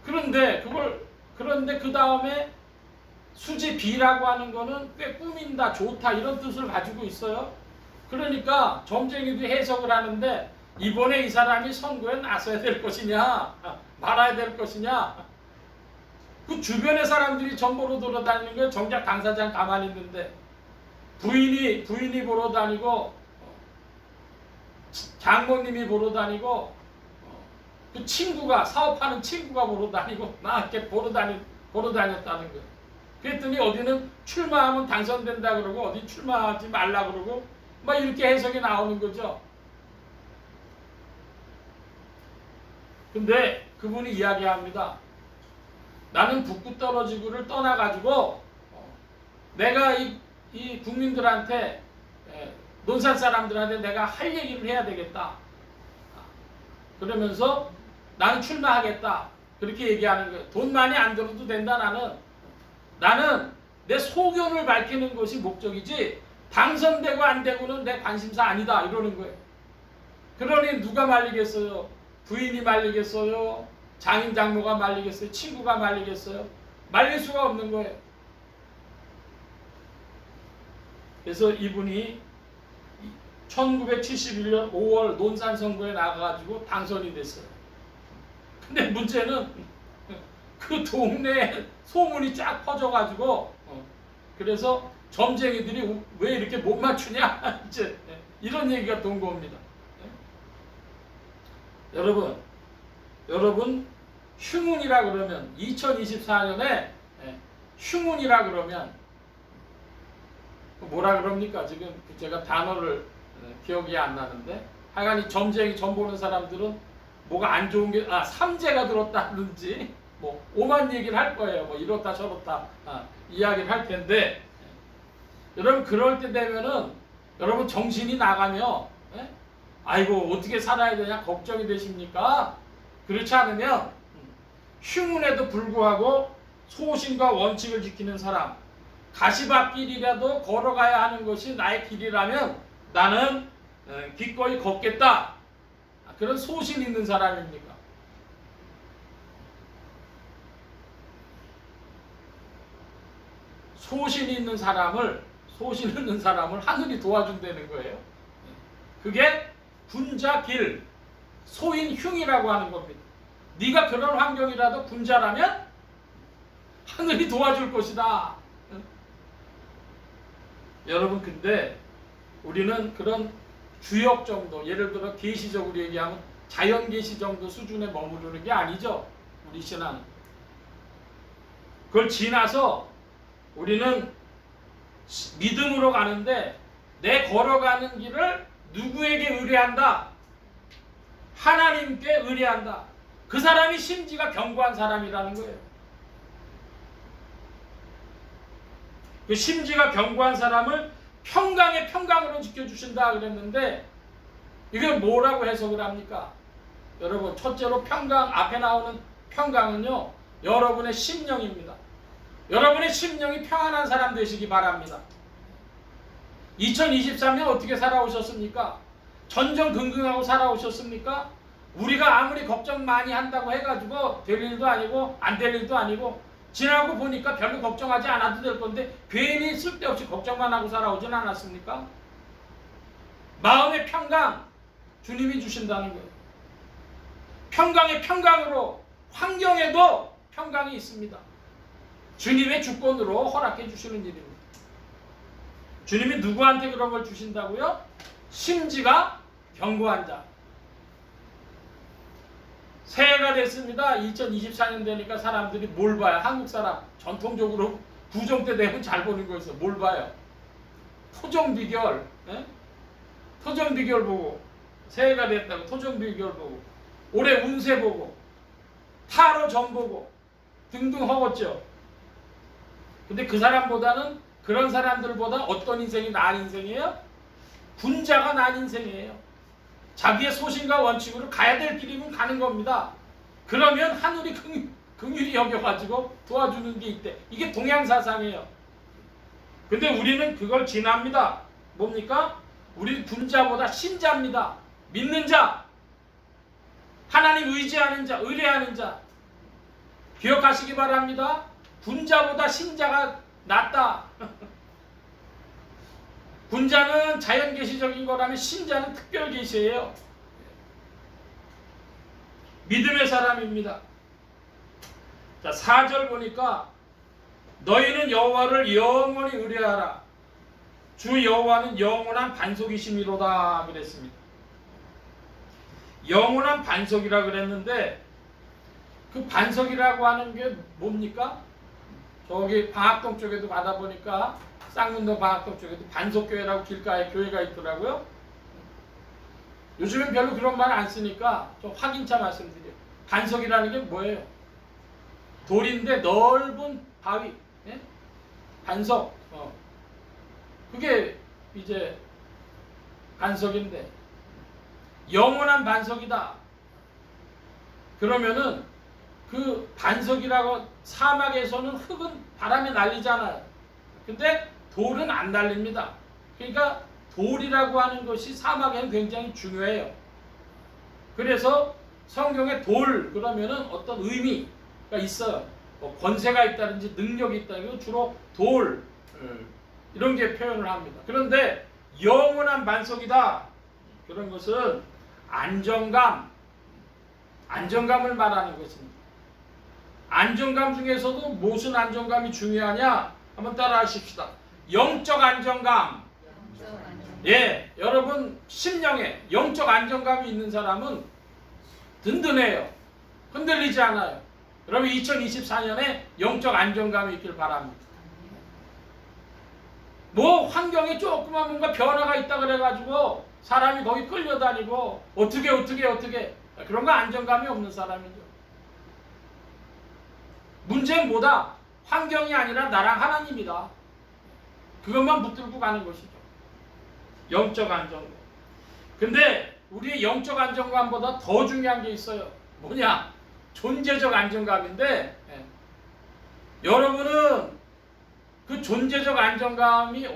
그런데 그 다음에 수지비라고 하는 거는 꽤 꾸민다, 좋다 이런 뜻을 가지고 있어요. 그러니까 점쟁이도 해석을 하는데 이번에 이 사람이 선거에 나서야 될 것이냐 말아야 될 것이냐, 그 주변의 사람들이 전보로 돌아다니는 거예요. 정작 당사자는 가만히 있는데 부인이 보러 다니고 장모님이 보러 다니고 그 친구가 사업하는 친구가 보러 다니고 막 이렇게 보러 다녔다는 거예요. 그랬더니 어디는 출마하면 당선된다 그러고 어디 출마하지 말라 그러고 막 이렇게 해석이 나오는 거죠. 근데 그분이 이야기합니다. 나는 북구 떨어지고를 떠나가지고 내가 이 국민들한테 논산 사람들한테 내가 할 얘기를 해야 되겠다. 그러면서 나는 출마하겠다. 그렇게 얘기하는 거예요. 돈 많이 안 들어도 된다. 나는 내 소견을 밝히는 것이 목적이지 당선되고 안 되고는 내 관심사 아니다. 이러는 거예요. 그러니 누가 말리겠어요? 부인이 말리겠어요? 장인 장모가 말리겠어요? 친구가 말리겠어요? 말릴 수가 없는 거예요. 그래서 이분이 1971년 5월 논산 선거에 나가가지고 당선이 됐어요. 근데 문제는 그 동네에 소문이 쫙 퍼져가지고 그래서 점쟁이들이 왜 이렇게 못 맞추냐 이제 이런 얘기가 돈 겁니다. 여러분 흉운이라 그러면 2024년에 흉운이라 그러면 뭐라 그럽니까? 지금 제가 단어를 기억이 안 나는데 하여간 이 점쟁이 점 보는 사람들은 뭐가 안 좋은 게 삼재가 들었다든지 뭐 오만 얘기를 할 거예요. 뭐 이렇다 저렇다 이야기를 할 텐데 여러분 그럴 때 되면은 여러분 정신이 나가며 아이고 어떻게 살아야 되냐 걱정이 되십니까? 그렇지 않으면 흉운에도 불구하고 소신과 원칙을 지키는 사람, 가시밭길이라도 걸어가야 하는 것이 나의 길이라면 나는 기꺼이 걷겠다. 그런 소신 있는 사람입니까? 소신 있는 사람을 하늘이 도와준다는 거예요. 그게 군자길, 소인흉이라고 하는 겁니다. 네가 그런 환경이라도 군자라면 하늘이 도와줄 것이다. 여러분 근데 우리는 그런 주역 정도, 예를 들어 계시적으로 얘기하면 자연 계시 정도 수준에 머무르는 게 아니죠. 우리 신앙은. 그걸 지나서 우리는 믿음으로 가는데 내 걸어가는 길을 누구에게 의뢰한다? 하나님께 의뢰한다. 그 사람이 심지가 견고한 사람이라는 거예요. 그 심지가 견고한 사람을 평강의 평강으로 지켜주신다 그랬는데 이게 뭐라고 해석을 합니까? 여러분 첫째로 평강, 앞에 나오는 평강은요 여러분의 심령입니다. 여러분의 심령이 평안한 사람 되시기 바랍니다. 2023년 어떻게 살아오셨습니까? 전전긍긍하고 살아오셨습니까? 우리가 아무리 걱정 많이 한다고 해가지고 될 일도 아니고 안 될 일도 아니고 지나고 보니까 별로 걱정하지 않아도 될 건데 괜히 쓸데없이 걱정만 하고 살아오진 않았습니까? 마음의 평강 주님이 주신다는 거예요. 평강의 평강으로 환경에도 평강이 있습니다. 주님의 주권으로 허락해 주시는 일입니다. 주님이 누구한테 그런 걸 주신다고요? 심지가 견고한 자. 새해가 됐습니다. 2024년 되니까 사람들이 뭘 봐요? 한국 사람 전통적으로 구정 때 되면 잘 보는 거 있어. 뭘 봐요? 토정 비결, 토정 비결 보고 새해가 됐다고 토정 비결 보고 올해 운세 보고 타로 점 보고 등등 허겄죠. 근데 그 사람보다는 그런 사람들보다 어떤 인생이 나은 인생이에요? 군자가 나은 인생이에요. 자기의 소신과 원칙으로 가야 될 길이면 가는 겁니다. 그러면 하늘이 긍휼히 여겨가지고 도와주는 게 있대. 이게 동양사상이에요. 근데 우리는 그걸 지납니다. 뭡니까? 우리 군자보다 신자입니다. 믿는 자, 하나님 의지하는 자, 의뢰하는 자. 기억하시기 바랍니다. 군자보다 신자가 낫다. 군자는 자연계시적인 거라면 신자는 특별계시예요. 믿음의 사람입니다. 자, 4절 보니까 너희는 여호와를 영원히 의뢰하라. 주 여호와는 영원한 반석이심이로다 그랬습니다. 영원한 반석이라 그랬는데 그 반석이라고 하는 게 뭡니까? 저기 방학동 쪽에도 가다 보니까 쌍문동 방학동 쪽에도 반석교회라고 길가에 교회가 있더라고요. 요즘엔 별로 그런 말 안 쓰니까 좀 확인차 말씀드려요. 반석이라는 게 뭐예요? 돌인데 넓은 바위, 예? 반석. 그게 이제 반석인데 영원한 반석이다. 그러면은 그 반석이라고 사막에서는 흙은 바람에 날리잖아요. 근데 돌은 안 날립니다. 그러니까 돌이라고 하는 것이 사막에는 굉장히 중요해요. 그래서 성경에 돌 그러면은 어떤 의미가 있어요. 뭐 권세가 있다든지 능력이 있다. 이거 주로 돌 이런 게 표현을 합니다. 그런데 영원한 반석이다. 그런 것은 안정감을 말하는 것입니다. 안정감 중에서도 무슨 안정감이 중요하냐? 한번 따라 하십시다. 영적 안정감. 예, 여러분 심령에 영적 안정감이 있는 사람은 든든해요. 흔들리지 않아요. 여러분 2024년에 영적 안정감이 있길 바랍니다. 뭐 환경에 조그만 뭔가 변화가 있다 그래가지고 사람이 거기 끌려다니고 어떻게 그런 거 안정감이 없는 사람이죠. 문제는 뭐다? 환경이 아니라 나랑 하나님이다. 그것만 붙들고 가는 것이죠. 영적 안정감. 근데 우리의 영적 안정감보다 더 중요한 게 있어요. 뭐냐? 존재적 안정감인데 여러분은 그 존재적 안정감이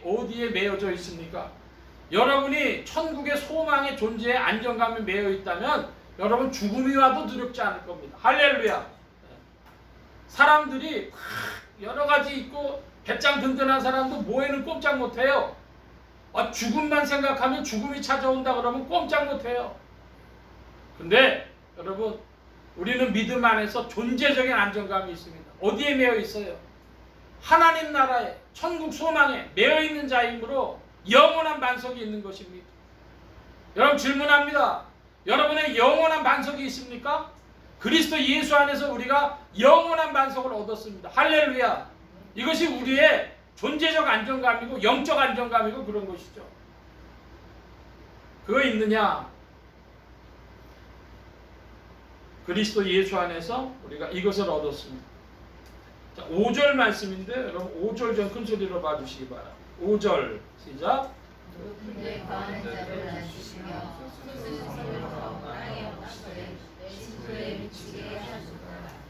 어디에 매여져 있습니까? 여러분이 천국의 소망의 존재의 안정감이 매여 있다면 여러분 죽음이 와도 두렵지 않을 겁니다. 할렐루야. 사람들이 여러 가지 있고 배짱 든든한 사람도 뭐에는 꼼짝 못해요. 죽음만 생각하면 죽음이 찾아온다 그러면 꼼짝 못해요. 근데 여러분 우리는 믿음 안에서 존재적인 안정감이 있습니다. 어디에 매여 있어요? 하나님 나라에 천국 소망에 매여 있는 자이므로 영원한 반석이 있는 것입니다. 여러분 질문합니다. 여러분의 영원한 반석이 있습니까? 그리스도 예수 안에서 우리가 영원한 반석을 얻었습니다. 할렐루야. 이것이 우리의 존재적 안정감이고 영적 안정감이고 그런 것이죠. 그거 있느냐? 그리스도 예수 안에서 우리가 이것을 얻었습니다. 자, 5절 말씀인데 여러분 5절 좀 큰 소리로 봐주시기 바랍니다. 5절 시작. 높은데 거하는 자를 낮추시며 소스스로 땅에 없으되 진토에 미치게 하소서.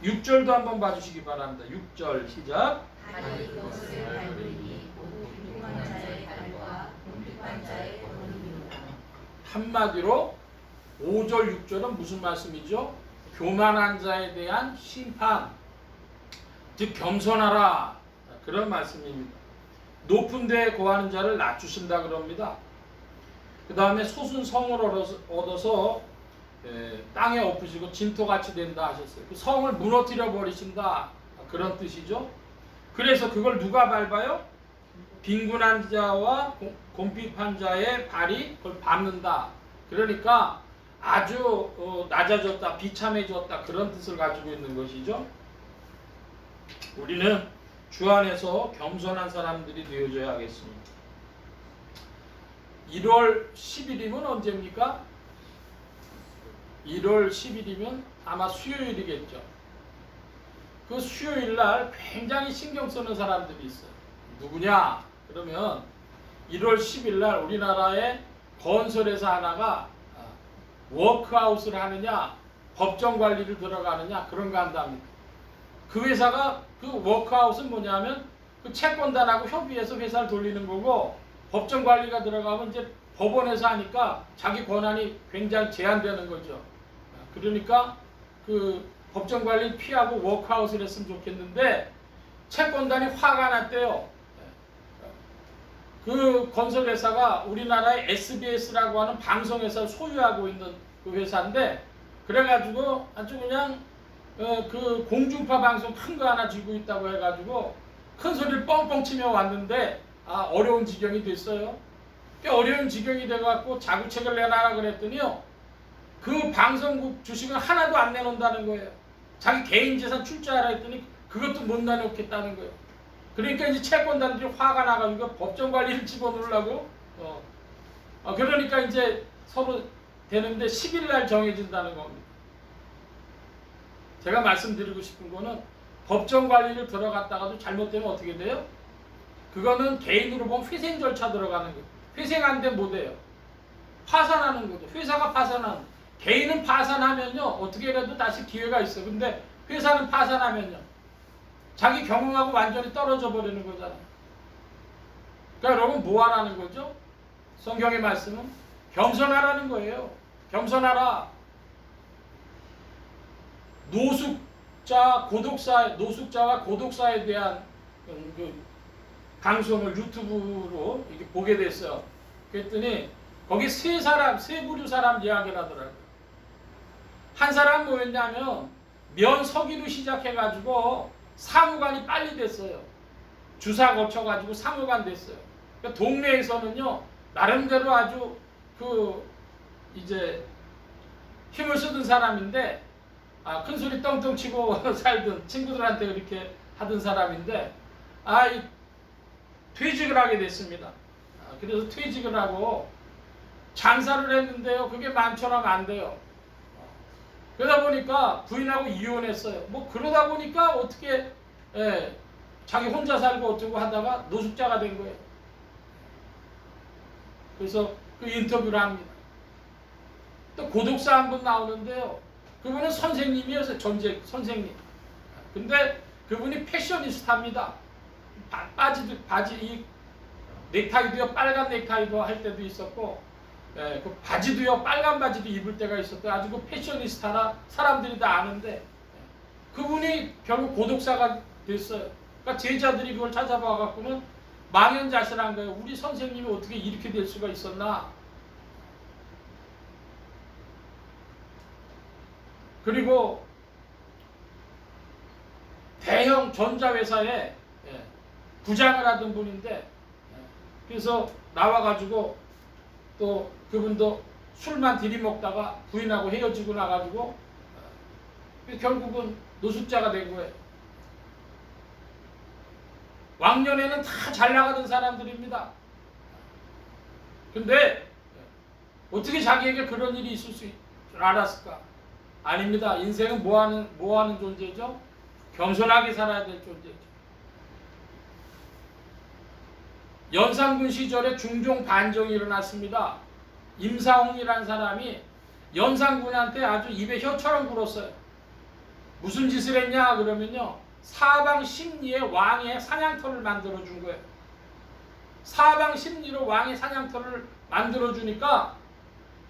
6절도 한번 봐주시기 바랍니다. 6절 시작. 달이 그것을 밟으니 공평한 자의 발과 공평한 자의 걸음이로다. 한마디로 5절 6절은 무슨 말씀이죠? 교만한 자에 대한 심판, 즉 겸손하라, 그런 말씀입니다. 높은 데에 거하는 자를 낮추신다 그럽니다. 그 다음에 솟은 성을 얻어서 땅에 엎으시고 진토같이 된다 하셨어요. 그 성을 무너뜨려 버리신다, 그런 뜻이죠. 그래서 그걸 누가 밟아요? 빈곤한 자와 곰핍한 자의 발이 그걸 밟는다. 그러니까 아주 낮아졌다, 비참해졌다, 그런 뜻을 가지고 있는 것이죠. 우리는 주 안에서 겸손한 사람들이 되어줘야 하겠습니다. 1월 10일이면 언제입니까? 1월 10일이면 아마 수요일이겠죠. 그 수요일 날 굉장히 신경 쓰는 사람들이 있어요. 누구냐? 그러면 1월 10일 날 우리나라의 건설회사 하나가 워크아웃을 하느냐, 법정 관리를 들어가느냐 그런 거 한답니다. 그 회사가 그 워크아웃은 뭐냐면 그 채권단하고 협의해서 회사를 돌리는 거고, 법정 관리가 들어가면 이제 법원에서 하니까 자기 권한이 굉장히 제한되는 거죠. 그러니까 그 법정 관리를 피하고 워크아웃을 했으면 좋겠는데 채권단이 화가 났대요. 그 건설회사가 우리나라의 SBS라고 하는 방송회사를 소유하고 있는 그 회사인데, 그래가지고 아주 그냥 그 공중파 방송 큰 거 하나 쥐고 있다고 해가지고 큰 소리를 뻥뻥 치며 왔는데 어려운 지경이 됐어요. 어려운 지경이 돼갖고 자구책을 내놔라 그랬더니요, 그 방송국 주식은 하나도 안 내놓는다는 거예요. 자기 개인 재산 출자하라 했더니 그것도 못 내놓겠다는 거예요. 그러니까 이제 채권단들이 화가 나가지고 법정 관리를 집어넣으려고 그러니까 이제 서로 되는데 10일 날 정해진다는 겁니다. 제가 말씀드리고 싶은 거는 법정 관리를 들어갔다가도 잘못되면 어떻게 돼요? 그거는 개인으로 보면 회생 절차 들어가는 거예요. 회생 안 되면 못 해요. 파산하는 거죠. 회사가 파산하는. 개인은 파산하면요 어떻게 해도 다시 기회가 있어. 근데 회사는 파산하면요 자기 경영하고 완전히 떨어져 버리는 거잖아요. 그러니까 여러분 뭐 하라는 거죠? 성경의 말씀은 겸손하라는 거예요. 겸손하라. 노숙자와 고독사에 대한 그 방송을 유튜브로 이렇게 보게 됐어요. 그랬더니 거기 세 부류 사람 이야기를 하더라고요. 한 사람 뭐였냐면 면서기로 시작해가지고 사무관이 빨리 됐어요. 주사 거쳐가지고 사무관 됐어요. 그러니까 동네에서는요 나름대로 아주 이제 힘을 쓰던 사람인데 큰 소리 떵떵 치고 살던 친구들한테 그렇게 하던 사람인데 이 퇴직을 하게 됐습니다. 그래서 퇴직을 하고 장사를 했는데요 그게 많처럼 안 돼요. 그러다 보니까 부인하고 이혼했어요. 뭐 그러다 보니까 어떻게 자기 혼자 살고 어쩌고 하다가 노숙자가 된 거예요. 그래서 그 인터뷰를 합니다. 또 고독사 한 분 나오는데요. 그분은 선생님이었어요. 전직 선생님. 근데 그분이 패셔니스타입니다. 바지 이 넥타이도요 빨간 넥타이도 할 때도 있었고, 그 바지도요 빨간 바지도 입을 때가 있었고 아주 그 패셔니스타라 사람들이 다 아는데 그분이 결국 고독사가 됐어요. 그러니까 제자들이 그걸 찾아봐 갖고는 망연자실한 거예요. 우리 선생님이 어떻게 이렇게 될 수가 있었나? 그리고 대형 전자회사에 부장을 하던 분인데 그래서 나와가지고 또 그분도 술만 들이먹다가 부인하고 헤어지고 나가지고 결국은 노숙자가 된 거예요. 왕년에는 다 잘 나가던 사람들입니다. 근데 어떻게 자기에게 그런 일이 있을 줄 알았을까? 아닙니다. 인생은 뭐 하는 존재죠? 겸손하게 살아야 될 존재죠. 연산군 시절에 중종 반정이 일어났습니다. 임사홍이라는 사람이 연산군한테 아주 입에 혀처럼 굴었어요. 무슨 짓을 했냐 그러면요 사방 십리에 왕의 사냥터를 만들어 준 거예요. 사방 십리로 왕의 사냥터를 만들어 주니까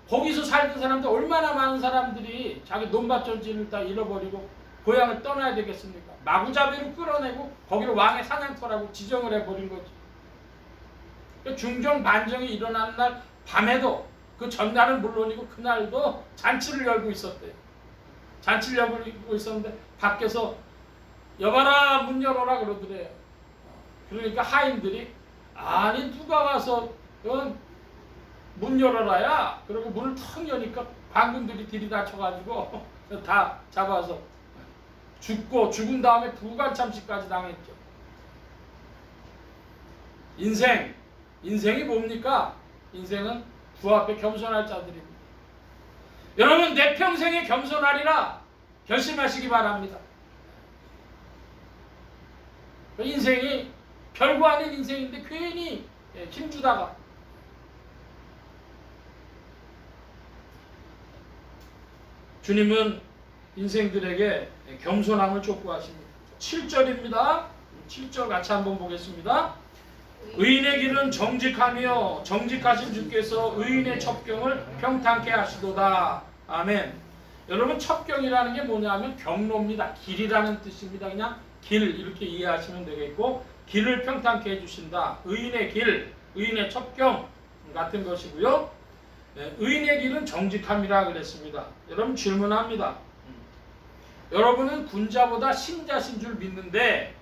거기서 살던 사람들 얼마나 많은 사람들이 자기 논밭전지를 다 잃어버리고 고향을 떠나야 되겠습니까? 마구잡이로 끌어내고 거기를 왕의 사냥터라고 지정을 해버린 거죠. 중종 반정이 일어난 날 밤에도 그 전날은 물론이고 그날도 잔치를 열고 있었대요. 잔치를 열고 있었는데 밖에서 여봐라 문 열어라 그러더래요. 그러니까 하인들이 아니 누가 와서 문 열어라야. 그리고 문을 턱 여니까 관군들이 들이닥쳐가지고 다 잡아서 죽은 다음에 부관참시까지 당했죠. 인생이 뭡니까? 인생은 주 앞에 겸손할 자들입니다. 여러분 내 평생에 겸손하리라 결심하시기 바랍니다. 인생이 별거 아닌 인생인데 괜히 힘주다가 주님은 인생들에게 겸손함을 촉구하십니다. 7절입니다. 7절 같이 한번 보겠습니다. 의인의 길은 정직하며 정직하신 주께서 의인의 첩경을 평탄케 하시도다. 아멘. 여러분 첩경이라는 게 뭐냐면 경로입니다. 길이라는 뜻입니다. 그냥 길 이렇게 이해하시면 되겠고 길을 평탄케 해주신다. 의인의 길, 의인의 첩경 같은 것이고요. 의인의 길은 정직함이라 그랬습니다. 여러분 질문합니다. 여러분은 군자보다 신자신 줄 믿는데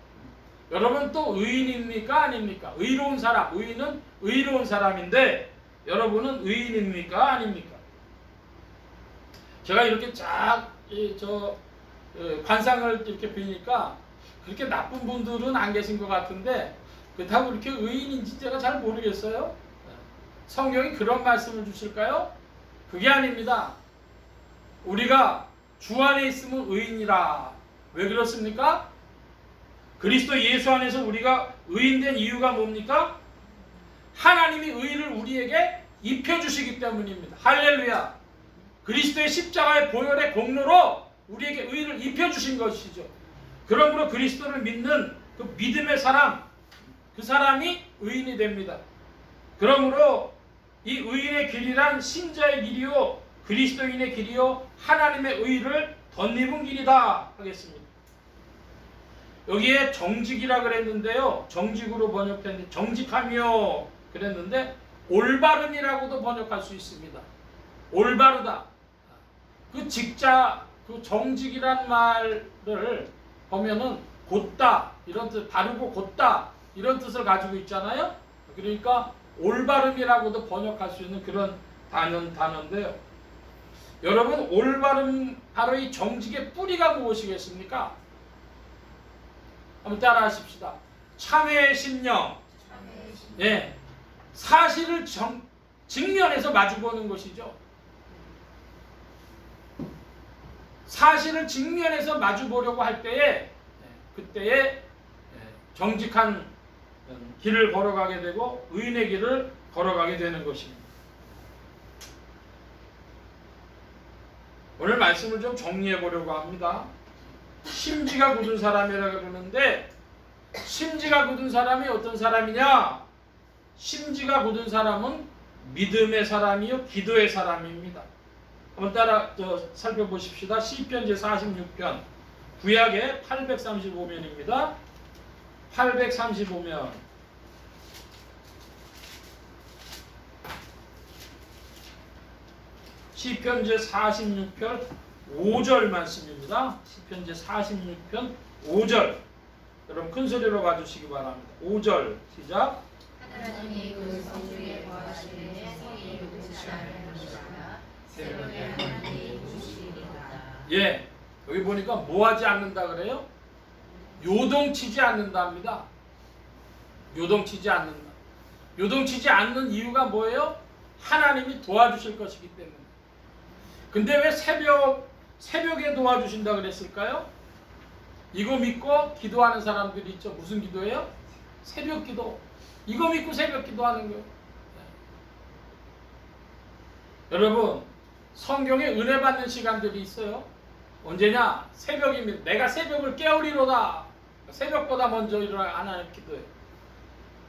여러분 또 의인입니까? 아닙니까? 의로운 사람, 의인은 의로운 사람인데 여러분은 의인입니까? 아닙니까? 제가 이렇게 쫙 관상을 이렇게 보니까 그렇게 나쁜 분들은 안 계신 것 같은데 그렇다고 이렇게 의인인지 제가 잘 모르겠어요. 성경이 그런 말씀을 주실까요? 그게 아닙니다. 우리가 주 안에 있으면 의인이라. 왜 그렇습니까? 그리스도 예수 안에서 우리가 의인된 이유가 뭡니까? 하나님이 의를 우리에게 입혀주시기 때문입니다. 할렐루야. 그리스도의 십자가의 보혈의 공로로 우리에게 의를 입혀주신 것이죠. 그러므로 그리스도를 믿는 그 믿음의 사람, 그 사람이 의인이 됩니다. 그러므로 이 의인의 길이란 신자의 길이요 그리스도인의 길이요 하나님의 의를 덧입은 길이다 하겠습니다. 여기에 정직이라 그랬는데요. 정직으로 번역했는데 정직하며 그랬는데 올바름이라고도 번역할 수 있습니다. 올바르다. 그 직자, 그 정직이란 말을 보면은 곧다 이런 뜻, 바르고 곧다 이런 뜻을 가지고 있잖아요. 그러니까 올바름이라고도 번역할 수 있는 그런 단어인데요. 여러분 올바름 바로 이 정직의 뿌리가 무엇이겠습니까? 한번 따라 하십시다. 참회의 심령. 예, 사실을 직면해서 마주보는 것이죠. 사실을 직면해서 마주보려고 할 때에 그때에 정직한 길을 걸어가게 되고 의인의 길을 걸어가게 되는 것입니다. 오늘 말씀을 좀 정리해 보려고 합니다. 심지가 굳은 사람이라 그러는데 심지가 굳은 사람이 어떤 사람이냐? 심지가 굳은 사람은 믿음의 사람이요 기도의 사람입니다. 한번 따라 살펴보십시다. 시편 제46편 구약의 835면입니다. 835면 시편 제46편 5절 말씀입니다. 시편 제46편 5절 여러분 큰 소리로 봐주시기 바랍니다. 5절 시작. 하나님이 그 성중에 거하시는 성이 요동치 않을 것이라 새벽에 하나님이 부르시리로다. 예, 여기 보니까 뭐하지 않는다 그래요? 요동치지 않는답니다. 요동치지 않는다. 요동치지 않는 이유가 뭐예요? 하나님이 도와주실 것이기 때문에. 근데 왜 새벽에 도와주신다 그랬을까요? 이거 믿고 기도하는 사람들이 있죠. 무슨 기도예요? 새벽 기도. 이거 믿고 새벽 기도하는 거예요. 여러분 성경에 은혜 받는 시간들이 있어요. 언제냐? 새벽입니다. 내가 새벽을 깨우리로다. 새벽보다 먼저 일어나 하나님 기도해요.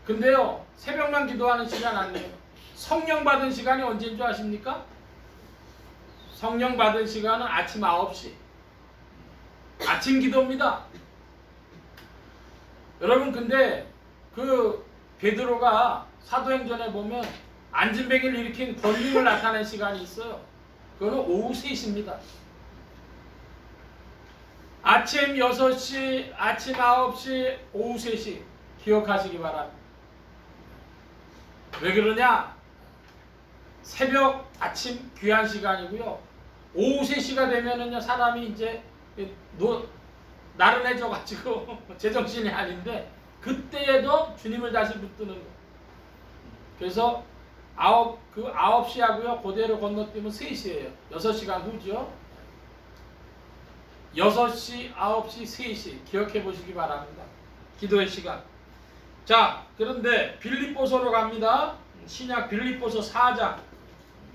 근데요 새벽만 기도하는 시간 아니에요. 성령 받은 시간이 언제인 줄 아십니까? 성령 받은 시간은 아침 9시 아침 기도입니다. 여러분 근데 그 베드로가 사도행전에 보면 안진뱅이를 일으킨 권능을 나타낸 시간이 있어요. 그거는 오후 3시입니다. 아침 6시, 아침 9시, 오후 3시 기억하시기 바랍니다. 왜 그러냐? 새벽, 아침 귀한 시간이고요. 오후 3시가 되면은요 사람이 이제 나른해져 가지고 제정신이 아닌데 그때에도 주님을 다시 붙드는 거예요. 그래서 그 9시 하고요. 그대로 건너뛰면 3시예요. 6시간 후죠. 6시, 9시, 3시 기억해 보시기 바랍니다. 기도의 시간. 자, 그런데 빌립보서로 갑니다. 신약 빌립보서 4장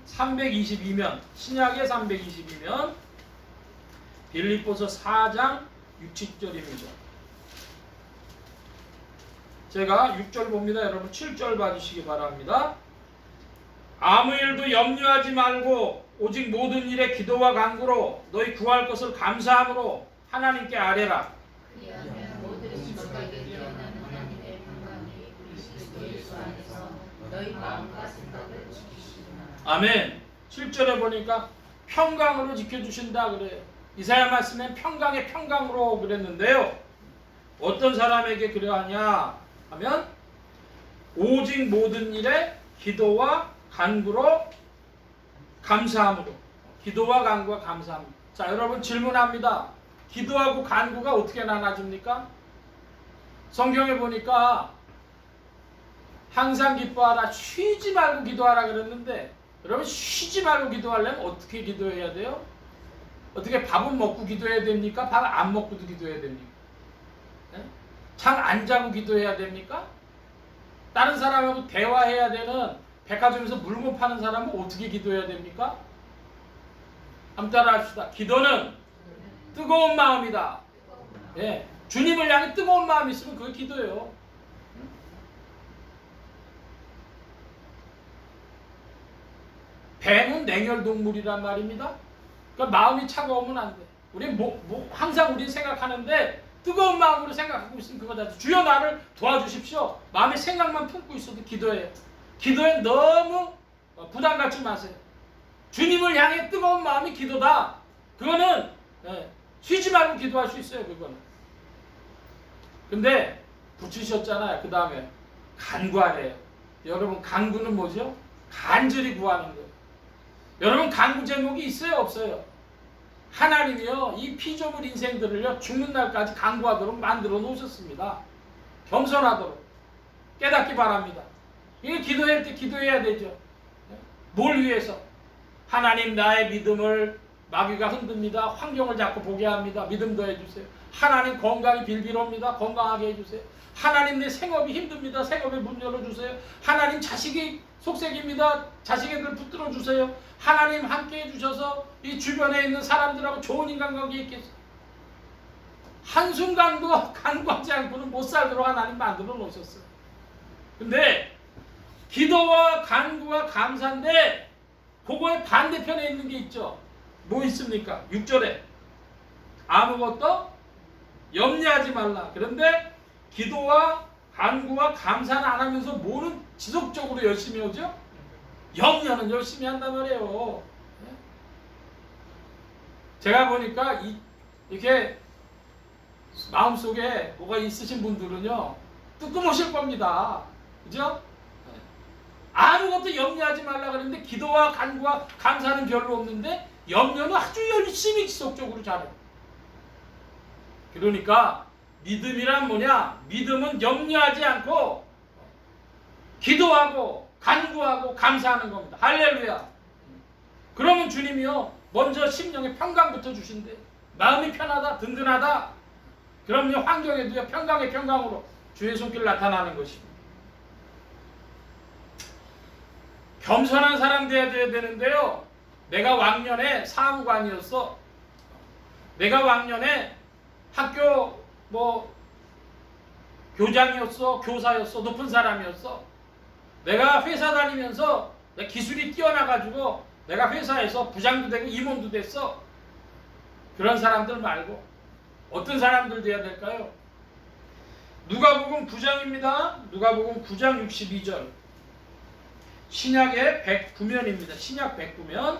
322면, 신약의 322면 빌립보서 4장 6, 7절입니다. 제가 6절 봅니다. 여러분 7절 봐주시기 바랍니다. 아무 일도 염려하지 말고 오직 모든 일에 기도와 간구로 너희 구할 것을 감사함으로 하나님께 아뢰라. 그리하면 모든 것에게 뛰어나는 하나님의 평강이 그리스도 예수 안에서 너희 마음과 생각을 지키시리라. 아멘. 7절에 보니까 평강으로 지켜주신다 그래요. 이사야 말씀엔 평강의 평강으로 그랬는데요. 어떤 사람에게 그러하냐 하면 오직 모든 일에 기도와 간구로 감사함으로. 기도와 간구와 감사함. 자, 여러분 질문합니다. 기도하고 간구가 어떻게 나눠집니까? 성경에 보니까 항상 기뻐하라, 쉬지 말고 기도하라 그랬는데, 여러분 쉬지 말고 기도하려면 어떻게 기도해야 돼요? 어떻게 밥은 먹고 기도해야 됩니까? 밥 안 먹고도 기도해야 됩니까? 잠 안 자고 기도해야 됩니까? 다른 사람하고 대화해야 되는 백화점에서 물건 파는 사람은 어떻게 기도해야 됩니까? 한번 따라합시다. 기도는 뜨거운 마음이다. 예, 주님을 향해 뜨거운 마음이 있으면 그게 기도예요. 배는 냉혈동물이란 말입니다. 그러니까 마음이 차가우면 안 돼. 우리 항상 우리 생각하는데 뜨거운 마음으로 생각하고 있으면 그거다. 주여 나를 도와주십시오. 마음에 생각만 품고 있어도 기도해요. 기도에 너무 부담 갖지 마세요. 주님을 향해 뜨거운 마음이 기도다. 그거는 쉬지 말고 기도할 수 있어요. 그거는. 근데 붙이셨잖아요. 그 다음에 간구하래요. 여러분 간구는 뭐죠? 간절히 구하는 거예요. 여러분 간구 제목이 있어요? 없어요? 하나님이요 이 피조물 인생들을요 죽는 날까지 간구하도록 만들어 놓으셨습니다. 겸손하도록 깨닫기 바랍니다. 이게 기도할 때 기도해야 되죠. 뭘 위해서? 하나님 나의 믿음을 마귀가 흔듭니다. 환경을 자꾸 보게 합니다. 믿음 더해주세요. 하나님 건강이 빌빌옵니다. 건강하게 해주세요. 하나님 내 생업이 힘듭니다. 생업에 문 열어주세요. 하나님 자식이 속색입니다. 자식애들 붙들어 주세요. 하나님 함께 해주셔서 이 주변에 있는 사람들하고 좋은 인간관계 있게 해주세요. 한순간도 간구하지 않고는 못 살도록 하나님 만들어 놓으셨어요. 근데 기도와 간구와 감사인데 그거의 반대편에 있는 게 있죠. 뭐 있습니까? 6절에 아무것도 염려하지 말라. 그런데 기도와 간구와 감사는 안 하면서 뭐는 지속적으로 열심히 하죠? 염려는 열심히 한단 말이에요. 제가 보니까 이렇게 마음속에 뭐가 있으신 분들은요 뜨끔하실 겁니다. 그죠? 아무것도 염려하지 말라 그랬는데 기도와 간구와 감사는 별로 없는데 염려는 아주 열심히 지속적으로 잘해요. 그러니까 믿음이란 뭐냐? 믿음은 염려하지 않고 기도하고 간구하고 감사하는 겁니다. 할렐루야. 그러면 주님이요 먼저 심령에 평강부터 주신대. 마음이 편하다 든든하다. 그러면 환경에도요 평강의 평강으로 주의 손길 나타나는 것입니다. 겸손한 사람 돼야 되는데요. 내가 왕년에 사무관이었어. 내가 왕년에 학교 교장이었어. 교사였어. 높은 사람이었어. 내가 회사 다니면서 내 기술이 뛰어나가지고 내가 회사에서 부장도 되고 임원도 됐어. 그런 사람들 말고 어떤 사람들 돼야 될까요? 누가복음 9장입니다. 누가복음 9장 62절. 신약의 109면입니다. 신약 109면.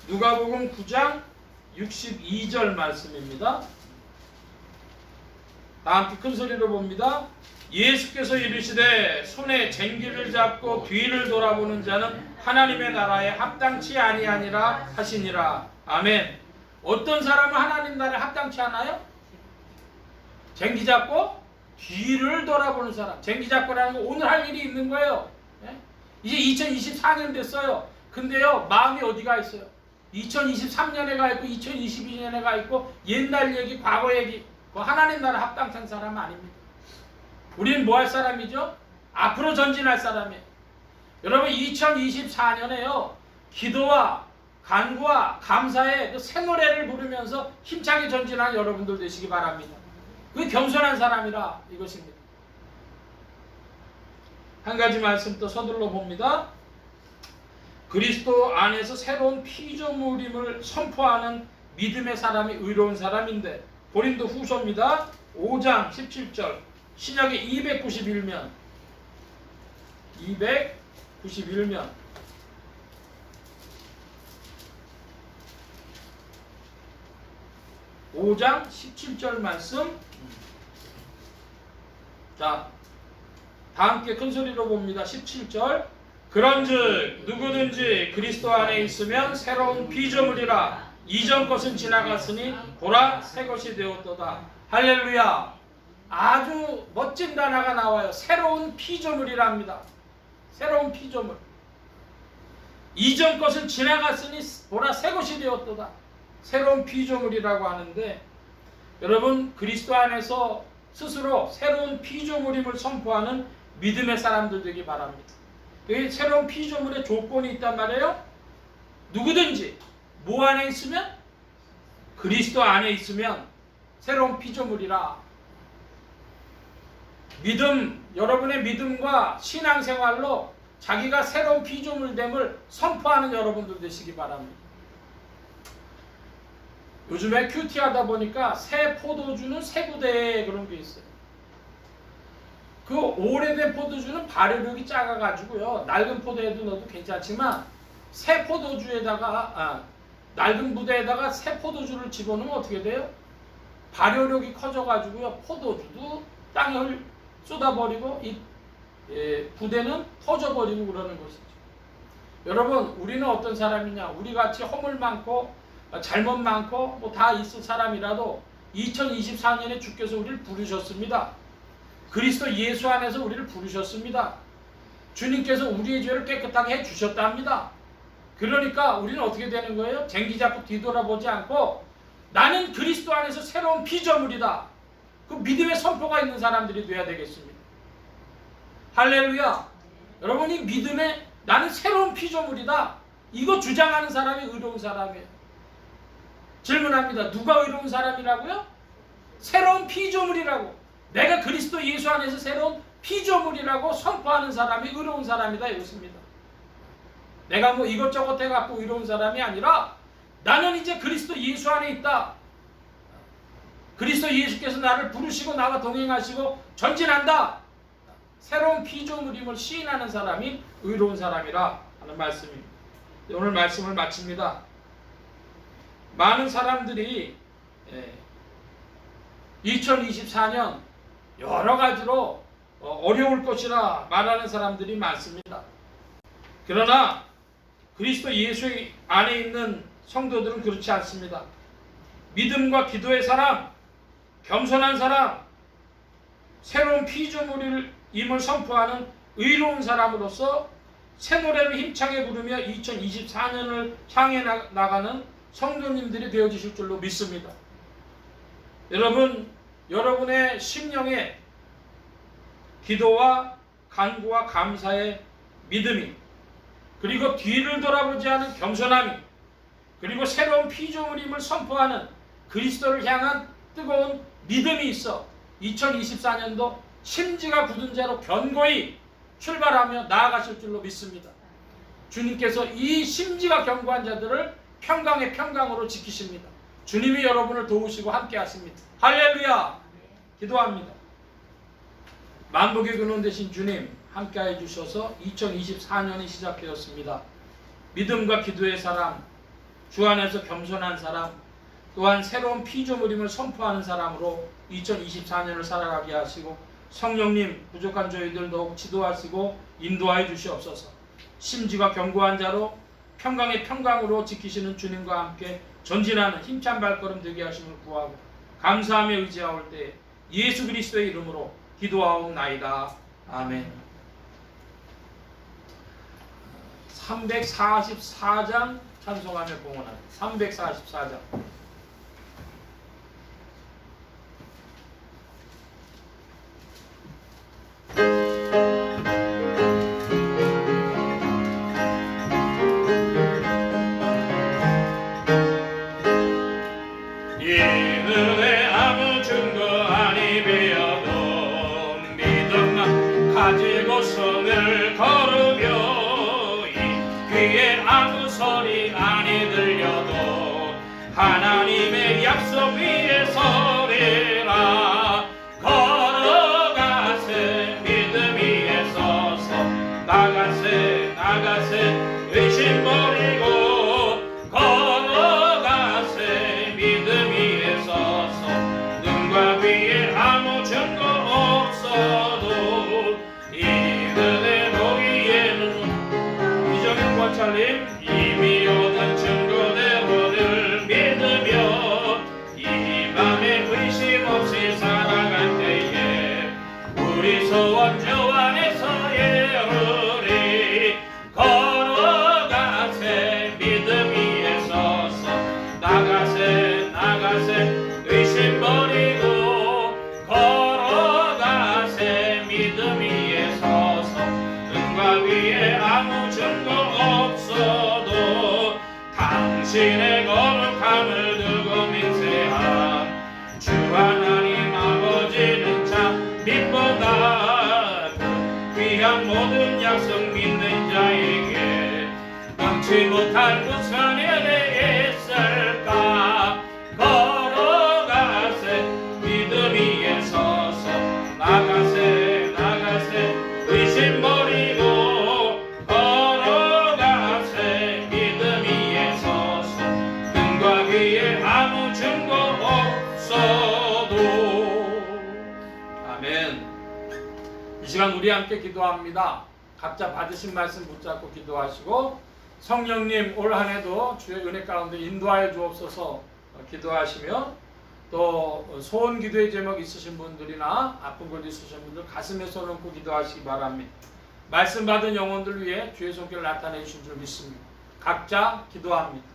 누가복음 9장 62절 말씀입니다. 다 함께 큰 소리로 봅니다. 예수께서 이르시되 손에 쟁기를 잡고 뒤를 돌아보는 자는 하나님의 나라에 합당치 아니하니라 하시니라. 아멘. 어떤 사람은 하나님 나라에 합당치 않아요? 쟁기 잡고 뒤를 돌아보는 사람. 쟁기 잡고라는 거 오늘 할 일이 있는 거예요. 예? 이제 2024년 됐어요. 근데요, 마음이 어디가 있어요? 2023년에 가 있고 2022년에 가 있고 옛날 얘기, 과거 얘기. 그 하나님 나라 합당한 사람 아닙니다. 우리는 뭐 할 사람이죠? 앞으로 전진할 사람이에요. 여러분 2024년에요. 기도와 간구와 감사의 그 새 노래를 부르면서 힘차게 전진하는 여러분들 되시기 바랍니다. 그 겸손한 사람이라 이것입니다. 한 가지 말씀 또 서둘러 봅니다. 그리스도 안에서 새로운 피조물임을 선포하는 믿음의 사람이 의로운 사람인데 고린도 후서입니다. 5장 17절 신약의 291면 5장 17절 말씀. 자, 다 함께 큰 소리로 봅니다. 17절. 그런즉 누구든지 그리스도 안에 있으면 새로운 피조물이라. 이전 것은 지나갔으니 보라 새 것이 되었도다. 할렐루야. 아주 멋진 단어가 나와요. 새로운 피조물이랍니다. 새로운 피조물. 이전 것은 지나갔으니 보라 새 것이 되었도다. 새로운 피조물이라고 하는데 여러분 그리스도 안에서 스스로 새로운 피조물임을 선포하는 믿음의 사람들 되기 바랍니다. 여기 새로운 피조물의 조건이 있단 말이에요. 누구든지 뭐 안에 있으면? 그리스도 안에 있으면 새로운 피조물이라. 믿음, 여러분의 믿음과 신앙생활로 자기가 새로운 피조물됨을 선포하는 여러분들 되시기 바랍니다. 요즘에 큐티 하다 보니까 새 포도주는 새 부대에 그런 게 있어요. 그 오래된 포도주는 발효력이 작아가지고요. 낡은 포도에도 넣어도 괜찮지만 새 포도주에다가 낡은 부대에다가 새 포도주를 집어넣으면 어떻게 돼요? 발효력이 커져가지고요. 포도주도 땅에 쏟아버리고 이 부대는 터져버리고 그러는 것이죠. 여러분 우리는 어떤 사람이냐? 우리같이 허물 많고 잘못 많고 뭐 다 있을 사람이라도 2024년에 주께서 우리를 부르셨습니다. 그리스도 예수 안에서 우리를 부르셨습니다. 주님께서 우리의 죄를 깨끗하게 해주셨답니다. 그러니까 우리는 어떻게 되는 거예요? 쟁기 잡고 뒤돌아보지 않고 나는 그리스도 안에서 새로운 피조물이다. 그 믿음의 선포가 있는 사람들이 되어야 되겠습니다. 할렐루야. 여러분이 믿음에 나는 새로운 피조물이다. 이거 주장하는 사람이 의로운 사람이에요. 질문합니다. 누가 의로운 사람이라고요? 새로운 피조물이라고. 내가 그리스도 예수 안에서 새로운 피조물이라고 선포하는 사람이 의로운 사람이다 이것입니다. 내가 뭐 이것저것 해갖고 의로운 사람이 아니라 나는 이제 그리스도 예수 안에 있다. 그리스도 예수께서 나를 부르시고 나와 동행하시고 전진한다. 새로운 피조물임을 시인하는 사람이 의로운 사람이라 하는 말씀입니다. 오늘 말씀을 마칩니다. 많은 사람들이 2024년 여러 가지로 어려울 것이라 말하는 사람들이 많습니다. 그러나 그리스도 예수 안에 있는 성도들은 그렇지 않습니다. 믿음과 기도의 사람, 겸손한 사람, 새로운 피조물임을 선포하는 의로운 사람으로서 새 노래를 힘차게 부르며 2024년을 향해 나가는 성도님들이 되어주실 줄로 믿습니다. 여러분, 여러분의 심령에 기도와 간구와 감사의 믿음이, 그리고 뒤를 돌아보지 않은 겸손함이, 그리고 새로운 피조물임을 선포하는 그리스도를 향한 뜨거운 믿음이 있어 2024년도 심지가 굳은 자로 견고히 출발하며 나아가실 줄로 믿습니다. 주님께서 이 심지가 견고한 자들을 평강의 평강으로 지키십니다. 주님이 여러분을 도우시고 함께 하십니다. 할렐루야! 기도합니다. 만복의 근원 되신 주님 함께해 주셔서 2024년이 시작되었습니다. 믿음과 기도의 사람, 주 안에서 겸손한 사람, 또한 새로운 피조물임을 선포하는 사람으로 2024년을 살아가게 하시고 성령님 부족한 저희들 더욱 지도하시고 인도하여 주시옵소서. 심지가 견고한 자로 평강의 평강으로 지키시는 주님과 함께 전진하는 힘찬 발걸음 되게 하심을 구하고 감사하며 의지하올 때 예수 그리스도의 이름으로 기도하옵나이다. 아멘. 344장 찬송하며 봉헌하는 344장. 이늘의 아무 증거 아니 되어도 믿음만 가지고서 늘 걸으며 이 귀에 아무 소리 아니 들려도 하나님의 약속 위에 서리라. 걸어가세 믿음 위에 서서 나가세 나가세 의심 버리고 걸어가세 믿음 위에 서서 눈과 귀에 아무 증거 없어도 이들의 보기에는 이정현 권찰님 이미 얻은 증거대로를 믿으며 이 밤에 의심 없이 살아갈 때에 우리 소원 주 안에서 예루리. 걸어가세 믿음 위에 서서 나가세 나가세 의심 버리고 걸어가세 믿음 위에 서서 눈과 위에 아무 증거 없어도 당신의 거룩함을 두고 맹세한 주 하나님 아버지는 참 빛보다 귀한 모든 약속 믿는 자에게 넘지 못할 우산에 대해 있을까. 걸어가세 믿음 위에 서서 나가세 나가세 의심 버리고 걸어가세 믿음 위에 서서 눈과 귀에 아무 증거 없어도. 아멘. 이 시간 우리 함께 기도합니다. 각자 받으신 말씀 붙잡고 기도하시고 성령님 올 한 해도 주의 은혜 가운데 인도하여 주옵소서 기도하시며 또 소원 기도의 제목 있으신 분들이나 아픈 것 있으신 분들 가슴에 손 얹고 기도하시기 바랍니다. 말씀 받은 영혼들 위해 주의 손길 나타내 주신 줄 믿습니다. 각자 기도합니다.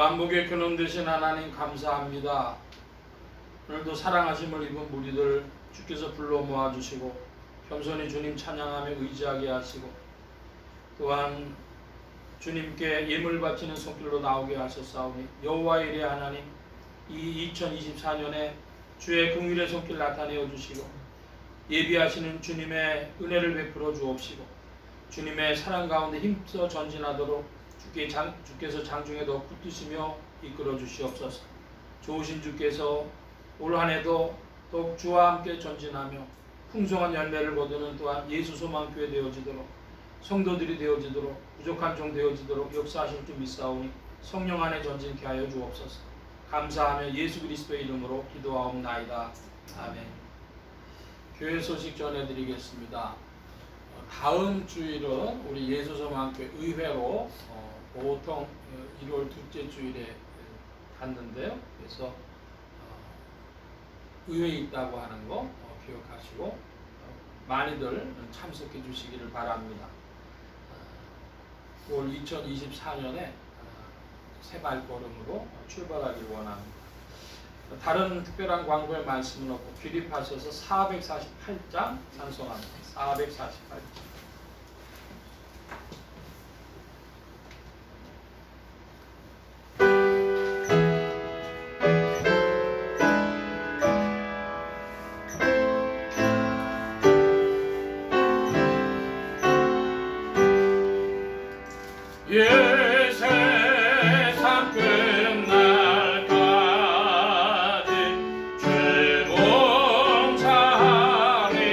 만복의 근원 되신 하나님 감사합니다. 오늘도 사랑하심을 입은 무리들 주께서 불러 모아주시고 겸손히 주님 찬양하며 의지하게 하시고 또한 주님께 예물 바치는 손길로 나오게 하셨사오니 여호와의 일의 하나님 이 2024년에 주의 긍휼의 손길 나타내어 주시고 예비하시는 주님의 은혜를 베풀어 주옵시고 주님의 사랑 가운데 힘써 전진하도록 주께서 장중에 더 붙드시며 이끌어 주시옵소서. 좋으신 주께서 올 한해도 더욱 주와 함께 전진하며 풍성한 열매를 거두는 또한 예수 소망교회 되어지도록 성도들이 되어지도록 부족한 종 되어지도록 역사하실 줄 믿사오니 성령 안에 전진케 하여 주옵소서. 감사하며 예수 그리스도의 이름으로 기도하옵나이다. 아멘. 교회 소식 전해드리겠습니다. 다음 주일은 우리 예수소망교회 의회로 보통 1월 둘째 주일에 갔는데요. 그래서 의회에 있다고 하는 거 기억하시고 많이들 참석해 주시기를 바랍니다. 올 2024년에 새 발걸음으로 출발하길 원합니다. 다른 특별한 광고의 말씀은 없고 기립하셔서 448장 찬송합니다. 448장. 예 세상 끝날까지 주봉 차리니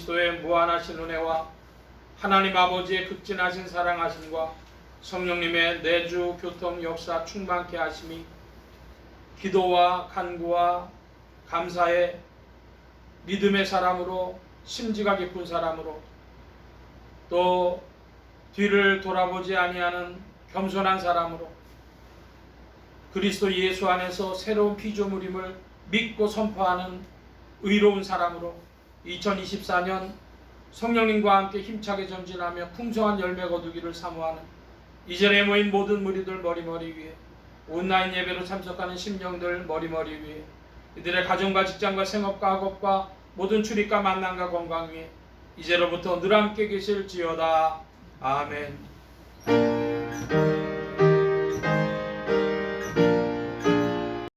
그리스도의 무한하신 은혜와 하나님 아버지의 극진하신 사랑하심과 성령님의 내주 교통 역사 충만케 하심이 기도와 간구와 감사의 믿음의 사람으로 심지가 깊은 사람으로 또 뒤를 돌아보지 아니하는 겸손한 사람으로 그리스도 예수 안에서 새로운 피조물임을 믿고 선포하는 의로운 사람으로 2024년 성령님과 함께 힘차게 전진하며 풍성한 열매 거두기를 사모하는 이 자리에 모인 모든 무리들 머리머리 위에 온라인 예배로 참석하는 심령들 머리머리 위에 이들의 가정과 직장과 생업과 학업과 모든 출입과 만남과 건강 위에 이제로부터 늘 함께 계실지어다. 아멘.